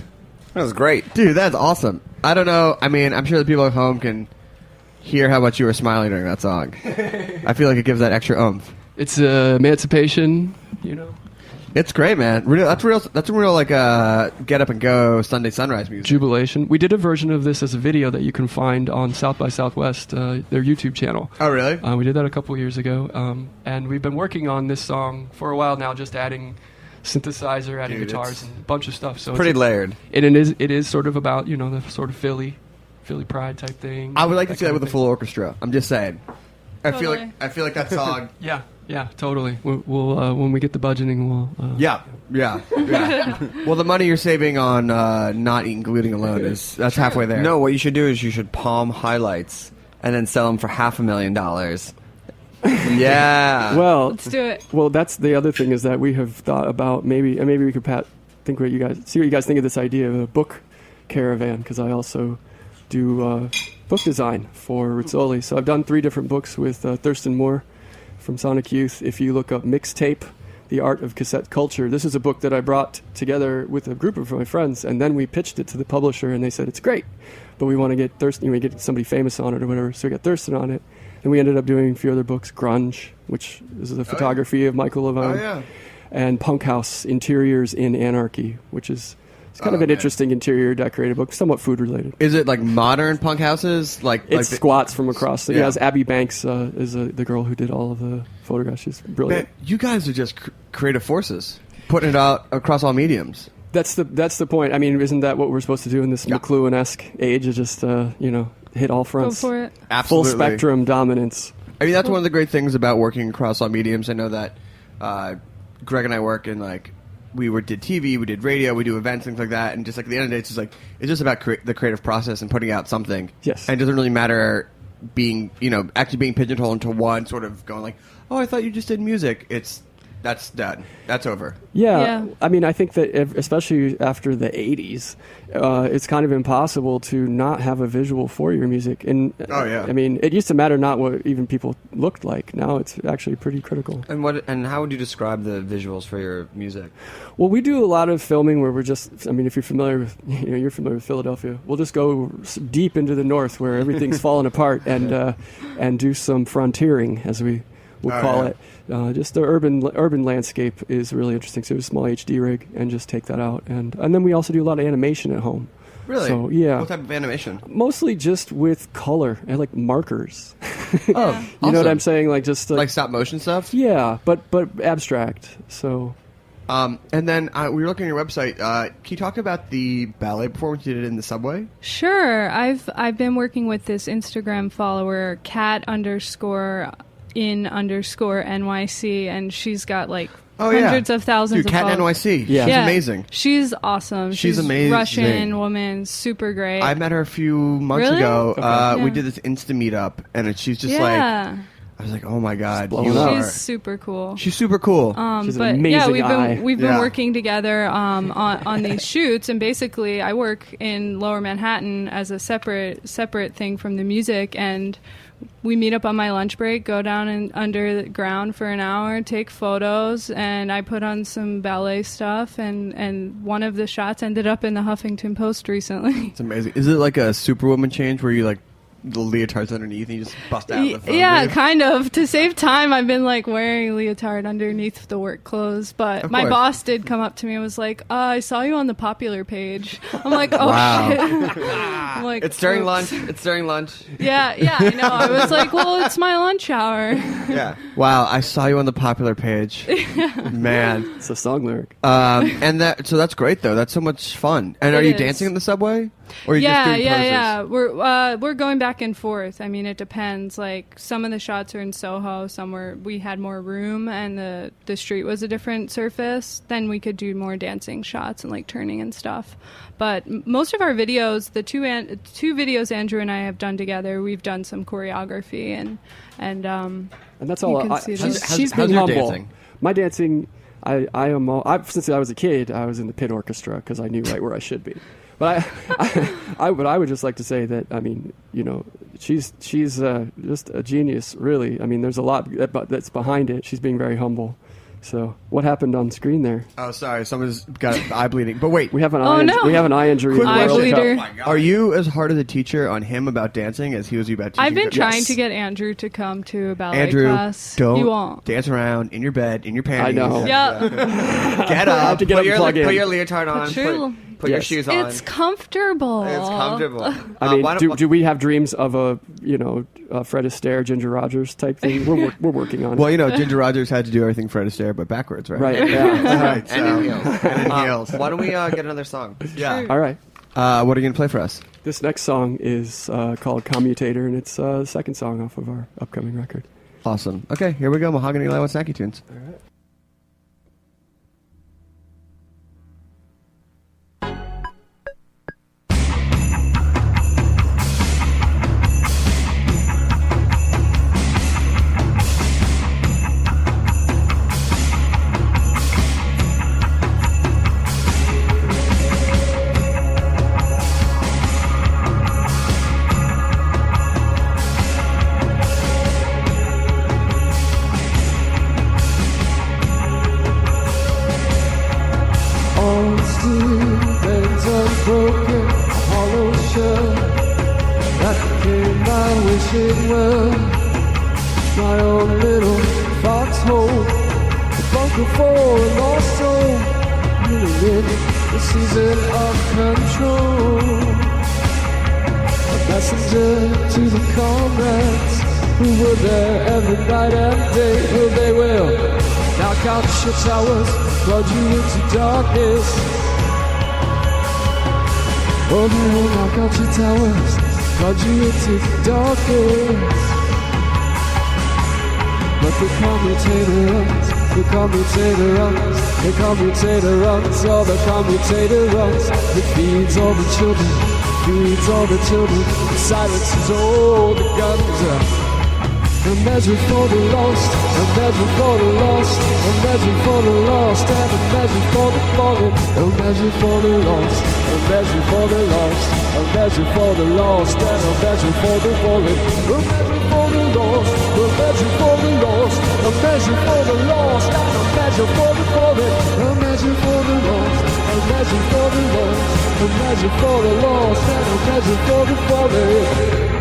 That was great. Dude, that's awesome. I don't know. I mean, I'm sure the people at home can hear how much you were smiling during that song. I feel like it gives that extra oomph. It's emancipation, you know. It's great, man. That's real like get up and go Sunday sunrise music. Jubilation. We did a version of this as a video that you can find on South by Southwest, their YouTube channel. Oh, really? We did that a couple years ago, and we've been working on this song for a while now, just adding synthesizer, adding guitars, and a bunch of stuff. So pretty layered. It is sort of about, you know, the sort of Philly pride type thing. I would like to see that with a full orchestra. I'm just saying. Totally. I feel like that song. Yeah, totally. We'll when we get the budgeting, we'll. Yeah. Well, the money you're saving on not eating gluten alone that's halfway there. No, what you should do is you should palm highlights and then sell them for $500,000. Yeah. Well, let's do it. Well, that's the other thing is that we have thought about maybe we could see what you guys think of this idea of a book caravan, because I also do book design for Rizzoli. So I've done 3 different books with Thurston Moore from Sonic Youth. If you look up Mixtape, The Art of Cassette Culture, this is a book that I brought together with a group of my friends, and then we pitched it to the publisher, and they said, it's great, but we want to get Thurston, get somebody famous on it or whatever, so we got Thurston on it. And we ended up doing a few other books, Grunge, which is the photography of Michael Levine, and Punk House, Interiors in Anarchy, which is kind of an interesting interior decorated book, somewhat food related. Is it like modern punk houses? It's squats from across. So yes, Abby Banks is the girl who did all of the photographs. She's brilliant. Man, you guys are just creative forces, putting it out across all mediums. That's the point. I mean, isn't that what we're supposed to do in this McLuhan-esque age? Is just hit all fronts. Go for it. Absolutely. Full spectrum dominance. I mean, that's one of the great things about working across all mediums. I know that Greg and I work in we did TV, we did radio, we do events, things like that, and just at the end of the day, it's just about the creative process and putting out something. Yes. And it doesn't really matter actually being pigeonholed into one sort of going oh, I thought you just did music. That's done. That's over. Yeah. I mean, I think that especially after the 80s, it's kind of impossible to not have a visual for your music. And I mean, it used to matter not what even people looked like. Now it's actually pretty critical. And how would you describe the visuals for your music? Well, we do a lot of filming where we're just, I mean, if you're familiar with, you're familiar with Philadelphia, we'll just go deep into the north where everything's falling apart and do some frontiering, as we'll call it. Just the urban landscape is really interesting. So a small HD rig and just take that out. And then we also do a lot of animation at home. Really? So, yeah. What type of animation? Mostly just with color and like markers. You know what I'm saying? Like just like stop motion stuff? Yeah, but abstract. So and then we were looking at your website. Can you talk about the ballet performance you did in the subway? Sure. I've been working with this Instagram follower, cat_in_NYC, and she's got hundreds of thousands of followers. followers. NYC. Yeah. She's amazing. She's awesome. She's amazing. Russian woman, super great. I met her a few months ago. Okay. We did this Insta meetup, and she's just I was like, oh my god, she's super cool. She's super cool. She's an amazing eye. We've been working together on these shoots, and basically I work in Lower Manhattan as a separate thing from the music, and we meet up on my lunch break, go down under the ground for an hour, take photos, and I put on some ballet stuff, and one of the shots ended up in the Huffington Post recently. It's amazing. Is it like a Superwoman change where you the leotards underneath and you just bust out the phone? Yeah, kind of. To save time, I've been wearing a leotard underneath the work clothes, but my boss did come up to me and was like, I saw you on the popular page. I'm like, oh wow. Shit. I'm like, it's during lunch. It's during lunch. Yeah, I know. I was like, well, it's my lunch hour. Yeah. Wow, I saw you on the popular page. Man. It's a song lyric. So that's great though. That's so much fun. And are you dancing in the subway? Or are you just doing poses? Yeah. We're going back and forth. I mean, it depends. Some of the shots are in Soho, some where we had more room and the street was a different surface. Then we could do more dancing shots and turning and stuff. But most of our videos, the two videos Andrew and I have done together, we've done some choreography and that's all. She's been humble. Dancing? My dancing, since I was a kid, I was in the pit orchestra because I knew right where I should be. But I would just like to say that, I mean, she's just a genius, really. I mean, there's a lot that's behind it. She's being very humble. So what happened on screen there? Oh, sorry, someone's got eye bleeding. But wait, we have an eye injury. Quick eye bleeder. Are you as hard as a teacher on him about dancing as he was you about teaching? I've been trying to get Andrew to come to a ballet Andrew, class. don't he won't. dance around in your bed, in your panties. I know. Yeah. Get up. Put your leotard on. Put your shoes on. It's comfortable. It's comfortable. I mean, do we have dreams of a Fred Astaire, Ginger Rogers type thing? We're working on it. Well, Ginger Rogers had to do everything Fred Astaire, but backwards, right? Right. Yeah. Right. So, And in heels. And in heels. Why don't we get another song? Yeah. All right. What are you gonna play for us? This next song is called Commutator, and it's the second song off of our upcoming record. Awesome. Okay, here we go. Mahogany Live with Snacky Tunes. All right. Broken, hollow shell that became my wishing well. My own little foxhole, a bunker for a lost soul, really in the season of control. A messenger to the comrades who were there every night and day. Well, they will knock out ship towers, flood you into darkness. Oh, they will knock out your towers, flood you into darkness. But the commutator runs, the commutator runs, the commutator runs, oh, the commutator runs. It feeds all the children, feeds all the children, it silences all the guns. A measure for the lost, a measure for the lost, a measure for the lost, and a measure for the fallen. A measure for the lost, a measure for the lost, a measure for the lost, and a measure for the fallen. A measure for the lost, a measure for the lost, a measure for the lost, and a measure for the fallen. A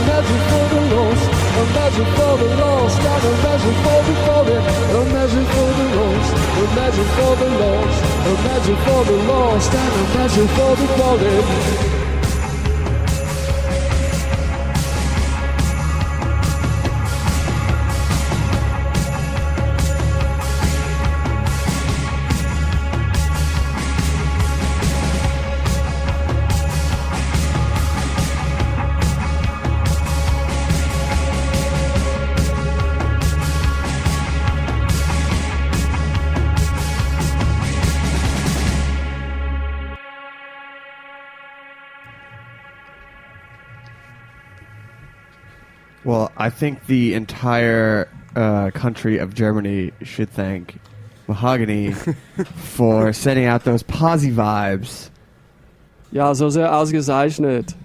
measure for the lost, a measure for the lost, a measure for the lost, and a measure for the fallen. Well, I think the entire country of Germany should thank Mahogany for sending out those posy vibes. Ja, so sehr ausgezeichnet.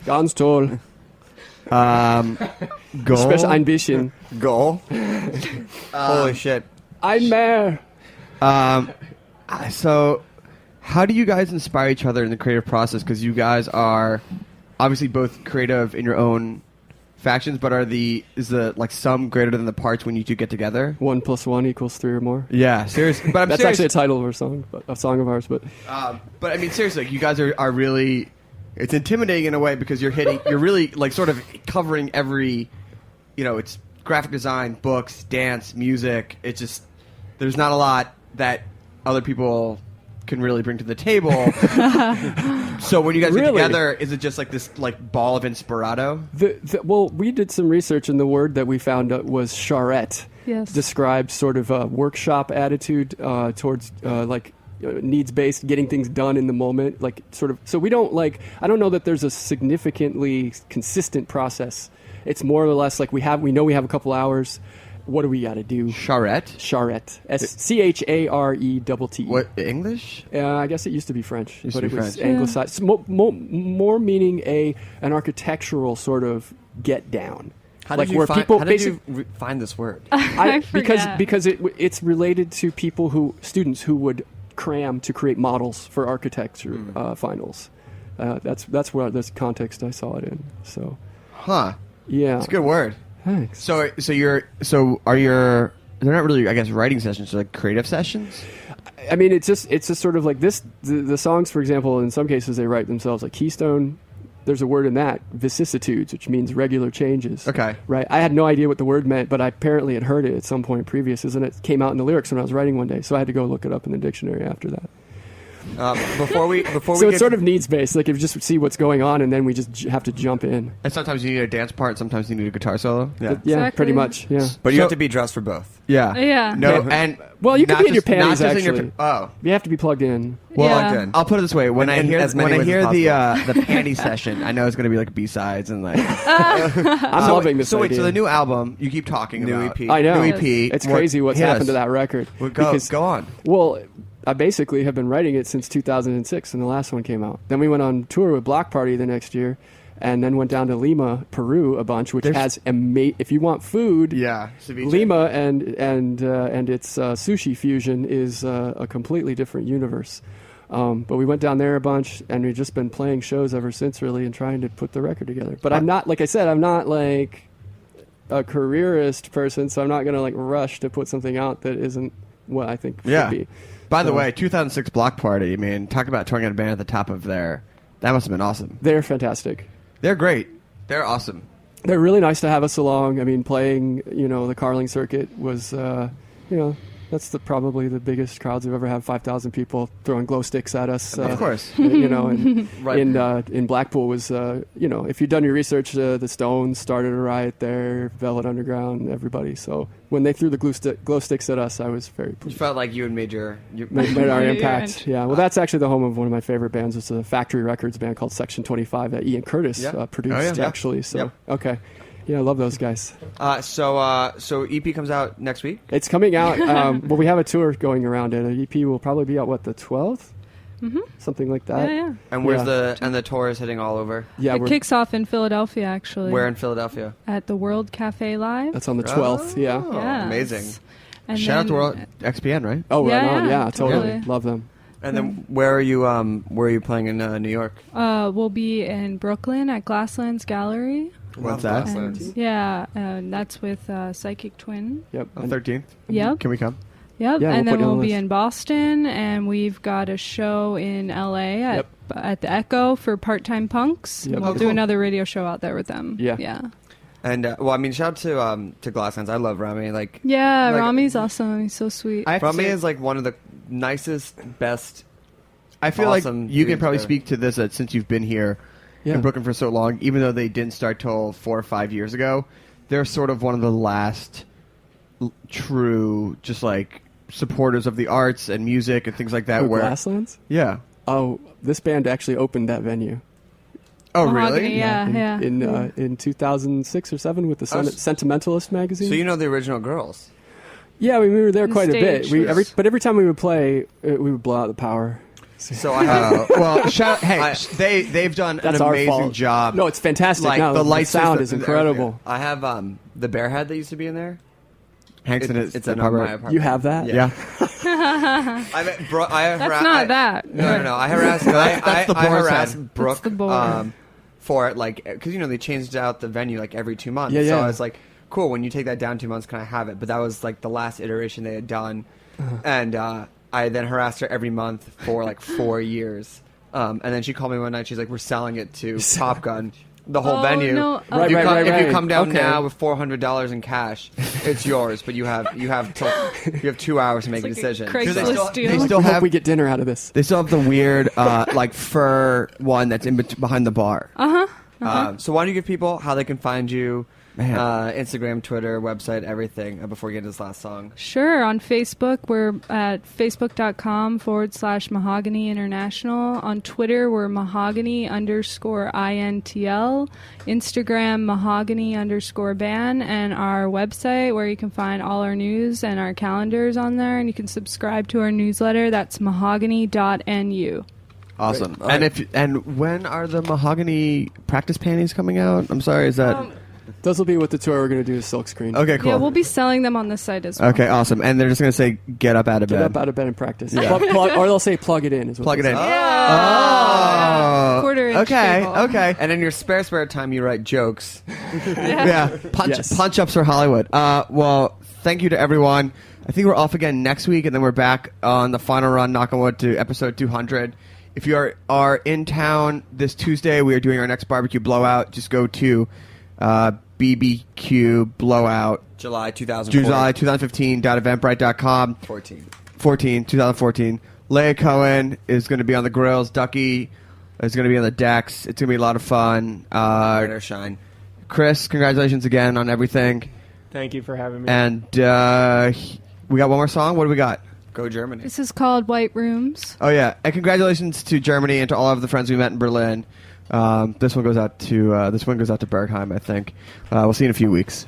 Ganz toll. Goal? Ich spreche ein bisschen. Goal? Holy shit. Ein mehr. So, how do you guys inspire each other in the creative process? Because you guys are obviously both creative in your own factions, but is the sum greater than the parts when you two get together? 1 + 1 = 3 or more. Yeah, seriously. But that's actually a title of our song, a song of ours. But I mean, seriously, you guys are really. It's intimidating in a way because you're really sort of covering every, it's graphic design, books, dance, music. It's just there's not a lot that other people can really bring to the table. So when you guys get together, is it just like this like ball of inspirato? Well, we did some research, and the word that we found was charrette. Yes. Describes sort of a workshop attitude towards needs-based, getting things done in the moment, like sort of. So we don't like. I don't know that there's a significantly consistent process. It's more or less like we know we have a couple hours. What do we got to do? Charrette? Charrette. Charrette. What, English? I guess it used to be French, but it was French. anglicized. Yeah. More meaning an architectural sort of get down. How did you find this word? I forget. Because it's related to students who would cram to create models for architecture finals. That's where this context I saw it in. So, yeah, it's a good word. Thanks. So are your they're not really, I guess, writing sessions, they're like creative sessions? I mean, it's just sort of like this. The songs, for example, in some cases they write themselves. Like Keystone, there's a word in that, vicissitudes, which means regular changes. Okay. Right. I had no idea what the word meant, but I apparently had heard it at some point previous, and it came out in the lyrics when I was writing one day. So I had to go look it up in the dictionary after that. Before we so it's sort of needs based. Like if you just see what's going on, and then we just have to jump in. And sometimes you need a dance part. Sometimes you need a guitar solo. Yeah, Exactly. Pretty much. Yeah, but you have to be dressed for both. Yeah. Yeah. No, and well, you can be in your not panties. just Actually, in your you have to be plugged in. Well, Yeah. I'll put it this way: when I hear the the panty session, I know it's going to be like B-sides and like. I'm loving this. So wait, idea. so the new album you keep talking about? EP. I know. New EP. It's crazy what's happened to that record. Well, go on. Well, I basically have been writing it since 2006, and the last one came out. Then we went on tour with Block Party the next year, and then went down to Lima, Peru, a bunch, which has if you want food, ceviche. Lima and its sushi fusion is a completely different universe. But we went down there a bunch, and we've just been playing shows ever since, really, and trying to put the record together. But I'm not, like I said, I'm not like a careerist person, so I'm not going to like rush to put something out that isn't what I think should be. By the way, 2006 Block Party, I mean, talk about touring out a band at the top of that must have been awesome. They're fantastic. They're great. They're awesome. They're really nice to have us along. I mean, playing, the Carling circuit was, that's probably the biggest crowds I've ever had. 5,000 people throwing glow sticks at us. Of course. And Right. in Blackpool was, if you've done your research, the Stones started a riot there, Velvet Underground, everybody. So when they threw the glow sticks at us, I was very pleased. You felt like you had made made our impact. Yeah. Well, that's actually the home of one of my favorite bands. It's a Factory Records band called Section 25 that Ian Curtis produced, actually. So, okay. Yeah, I love those guys. So EP comes out next week? It's coming out. Well, we have a tour going around it. The EP will probably be out, the 12th? Mm-hmm. Something like that. Yeah. And where's the tour is hitting all over? Yeah, it kicks off in Philadelphia, actually. Where in Philadelphia? At the World Cafe Live. That's on the 12th, Yes. Amazing. And Shout out to World XPN, right? Oh, right on. Yeah, Totally. Love them. And then where are you playing in New York? We'll be in Brooklyn at Glasslands Gallery. What's that? And that's with Psychic Twin. Yep. On 13th? Yep. Can we come? Yep. Yeah, and then we'll be list. in Boston, and we've got a show in LA at the Echo for Part-Time Punks. Yep. We'll do another radio show out there with them. Yeah. And shout out to Glasslands. I love Rami. Rami's awesome. He's so sweet. Rami is like one of the nicest, best. I feel like you dudes can probably there. speak to this since you've been here in Brooklyn for so long. Even though they didn't start till 4 or 5 years ago, they're sort of one of the last true, just like supporters of the arts and music and things like that. Where Glasslands? Yeah. Oh, this band actually opened that venue. Oh, Mahogany, really? Yeah. In 2006 or 7 with the Sentimentalist magazine. So you know the original girls? Yeah, we were there quite a bit. Stage. But every time we would play, we would blow out the power. So I have, they've done That's an our amazing fault. job. No, it's fantastic. Like, no, the light sound system- is incredible. I have the bear head that used to be in there. Hank's in It's in my apartment. apartment. You have that? Yeah. That's not that. No. I harassed. That's the I boar's harassed head. Brooke That's the board. for it, like, because they changed out the venue like every 2 months. Yeah, So yeah. I was like, cool. When you take that down 2 months, can I have it? But that was like the last iteration they had done, and I then harassed her every month for like 4 years. And then she called me one night. She's like, "We're selling it to Top Gun." the whole venue. No. If you come down Okay. now with $400 in cash, it's yours. But you have 2 hours to make a decision. Craigslist deal. They still Hope have we get dinner out of this. They still have the weird like fur one that's behind the bar. So why don't you give people how they can find you? Instagram, Twitter, website, everything before we get into this last song. Sure. On Facebook, we're at facebook.com/Mahogany International. On Twitter, we're Mahogany_INTL. Instagram, Mahogany_ban. And our website, where you can find all our news and our calendars on there. And you can subscribe to our newsletter. That's mahogany.nu. Awesome. And when are the Mahogany practice panties coming out? I'm sorry, is that... Those will be what the tour we're going to do is silkscreen. Okay, cool. Yeah, we'll be selling them on the site as well. Okay, awesome. And they're just going to say, get up out of bed. Get up out of bed and practice. Yeah. Or they'll say, plug it in. Is what Plug it in. Yeah. Oh. Quarter-inch cable. Okay. And in your spare time, you write jokes. Punch-ups for Hollywood. Well, thank you to everyone. I think we're off again next week, and then we're back on the final run, knock on wood, to episode 200. If you are in town this Tuesday, we are doing our next barbecue blowout. Just go to... BBQ Blowout July 2015. 2015.eventbrite.com 2014. Leia Cohen is going to be on the grills. Ducky is going to be on the decks. It's going to be a lot of fun. Rain or shine. Chris, congratulations again on everything. Thank you for having me. And we got one more song. What do we got? Go Germany. This is called White Rooms. Oh yeah, and congratulations to Germany and to all of the friends we met in Berlin. This one goes out to Bergheim, I think. We'll see you in a few weeks.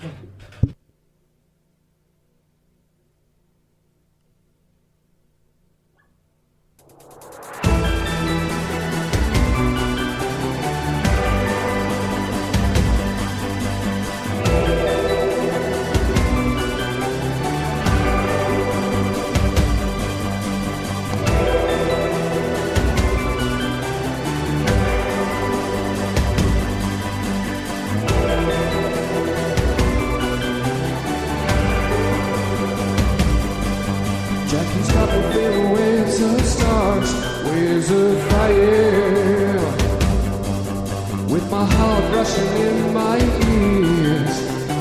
Jackie's got the big waves of stars, waves of fire. With my heart rushing in my ears,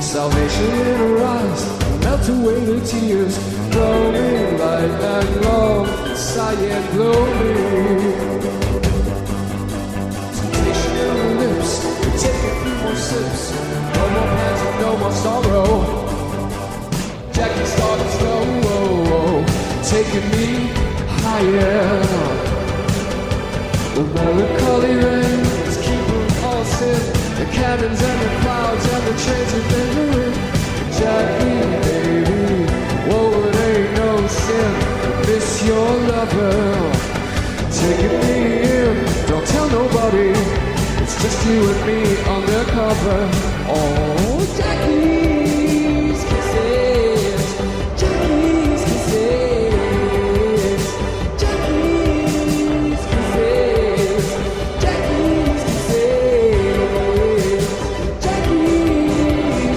salvation in her eyes, melt away the tears, glowing light and love, sighing glowing. Temptation in her lips, we take a few more sips, no more pains and no more sorrow. Jackie started slow, taking me higher. The melancholy rain is keeping us in. The cannons and the clouds and the trains are lingering. Jackie, baby, whoa, it ain't no sin to miss your lover. Taking me in, don't tell nobody. It's just you and me undercover. Oh, Jackie's kisses, Jackie's kisses. Jackie's kisses, Jackie's kisses,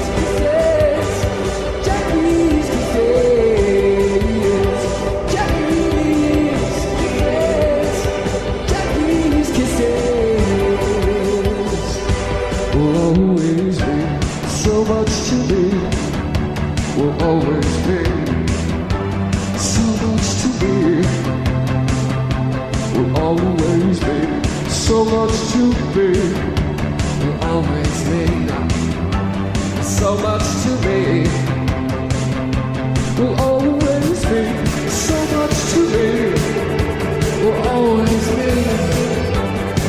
Jackie's kisses, Jackie's kisses, Jackie's kisses. Will always be so much to me. Will always be so much to me. Will always be so much to me. Will always be so much to me. Will always be so much to me. Will always be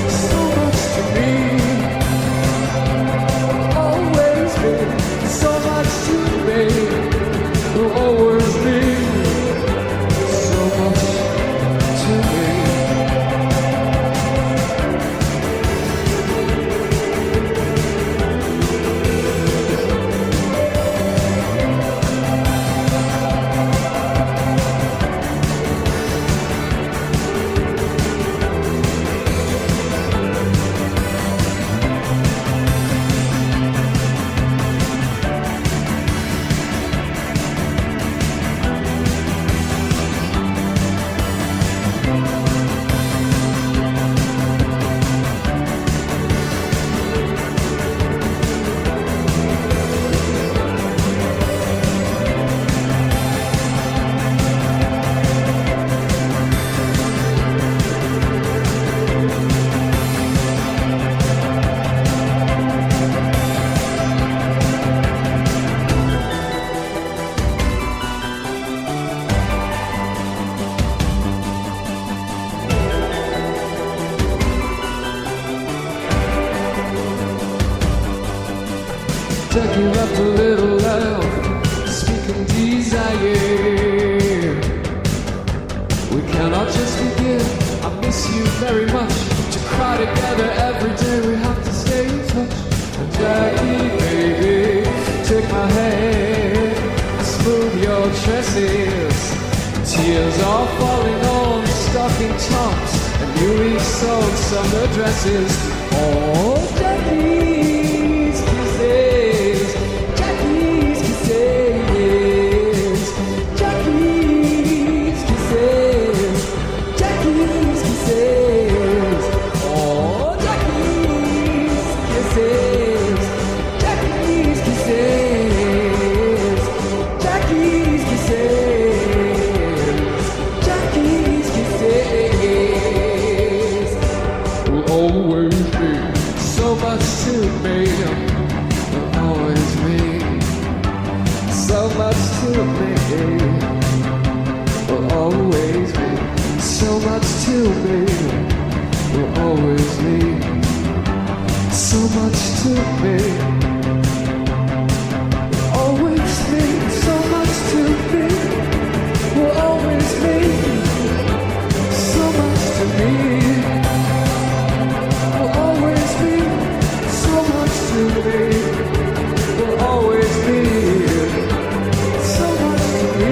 so much to me. Will always be so much to me. Will always be so much to me. Jackie left a little love, speaking desire. We cannot just begin. I miss you very much. To cry together every day, we have to stay in touch. And Jackie, baby, take my hand, smooth your tresses. Tears are falling on stocking tops and newly sewed summer dresses. Oh, Jackie's kisses, Jackie's kisses, Jackie's kisses, Jackie's kisses. Oh, Jackie's kisses, Jackie's kisses, Jackie's kisses, Jackie's kisses. Will always be so much to me. Will always be so much to me. Will always be so much to me. Will always be so much to me. Will always be so much to me. Will always be so much to me. Will always be so much to me. Will always be so much to me.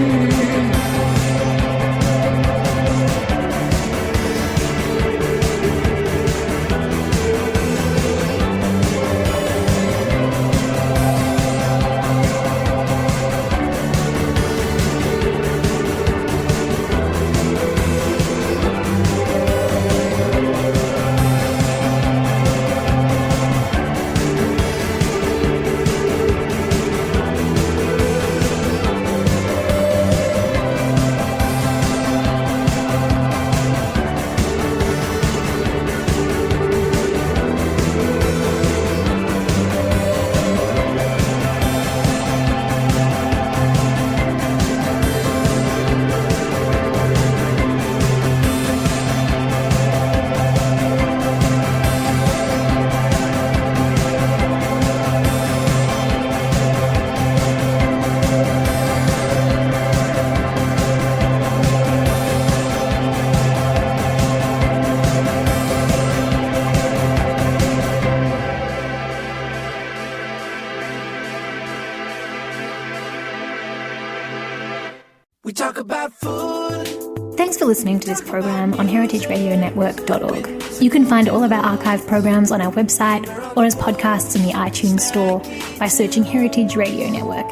We talk about food. Thanks for listening to this program on heritageradionetwork.org. You can find all of our archive programs on our website or as podcasts in the iTunes store by searching Heritage Radio Network.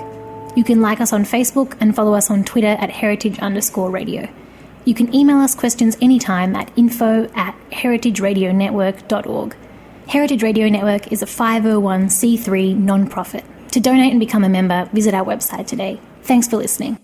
You can like us on Facebook and follow us on Twitter at heritage_radio. You can email us questions anytime at info@heritageradionetwork.org. Heritage Radio Network is a 501c3 non-profit. To donate and become a member, visit our website today. Thanks for listening.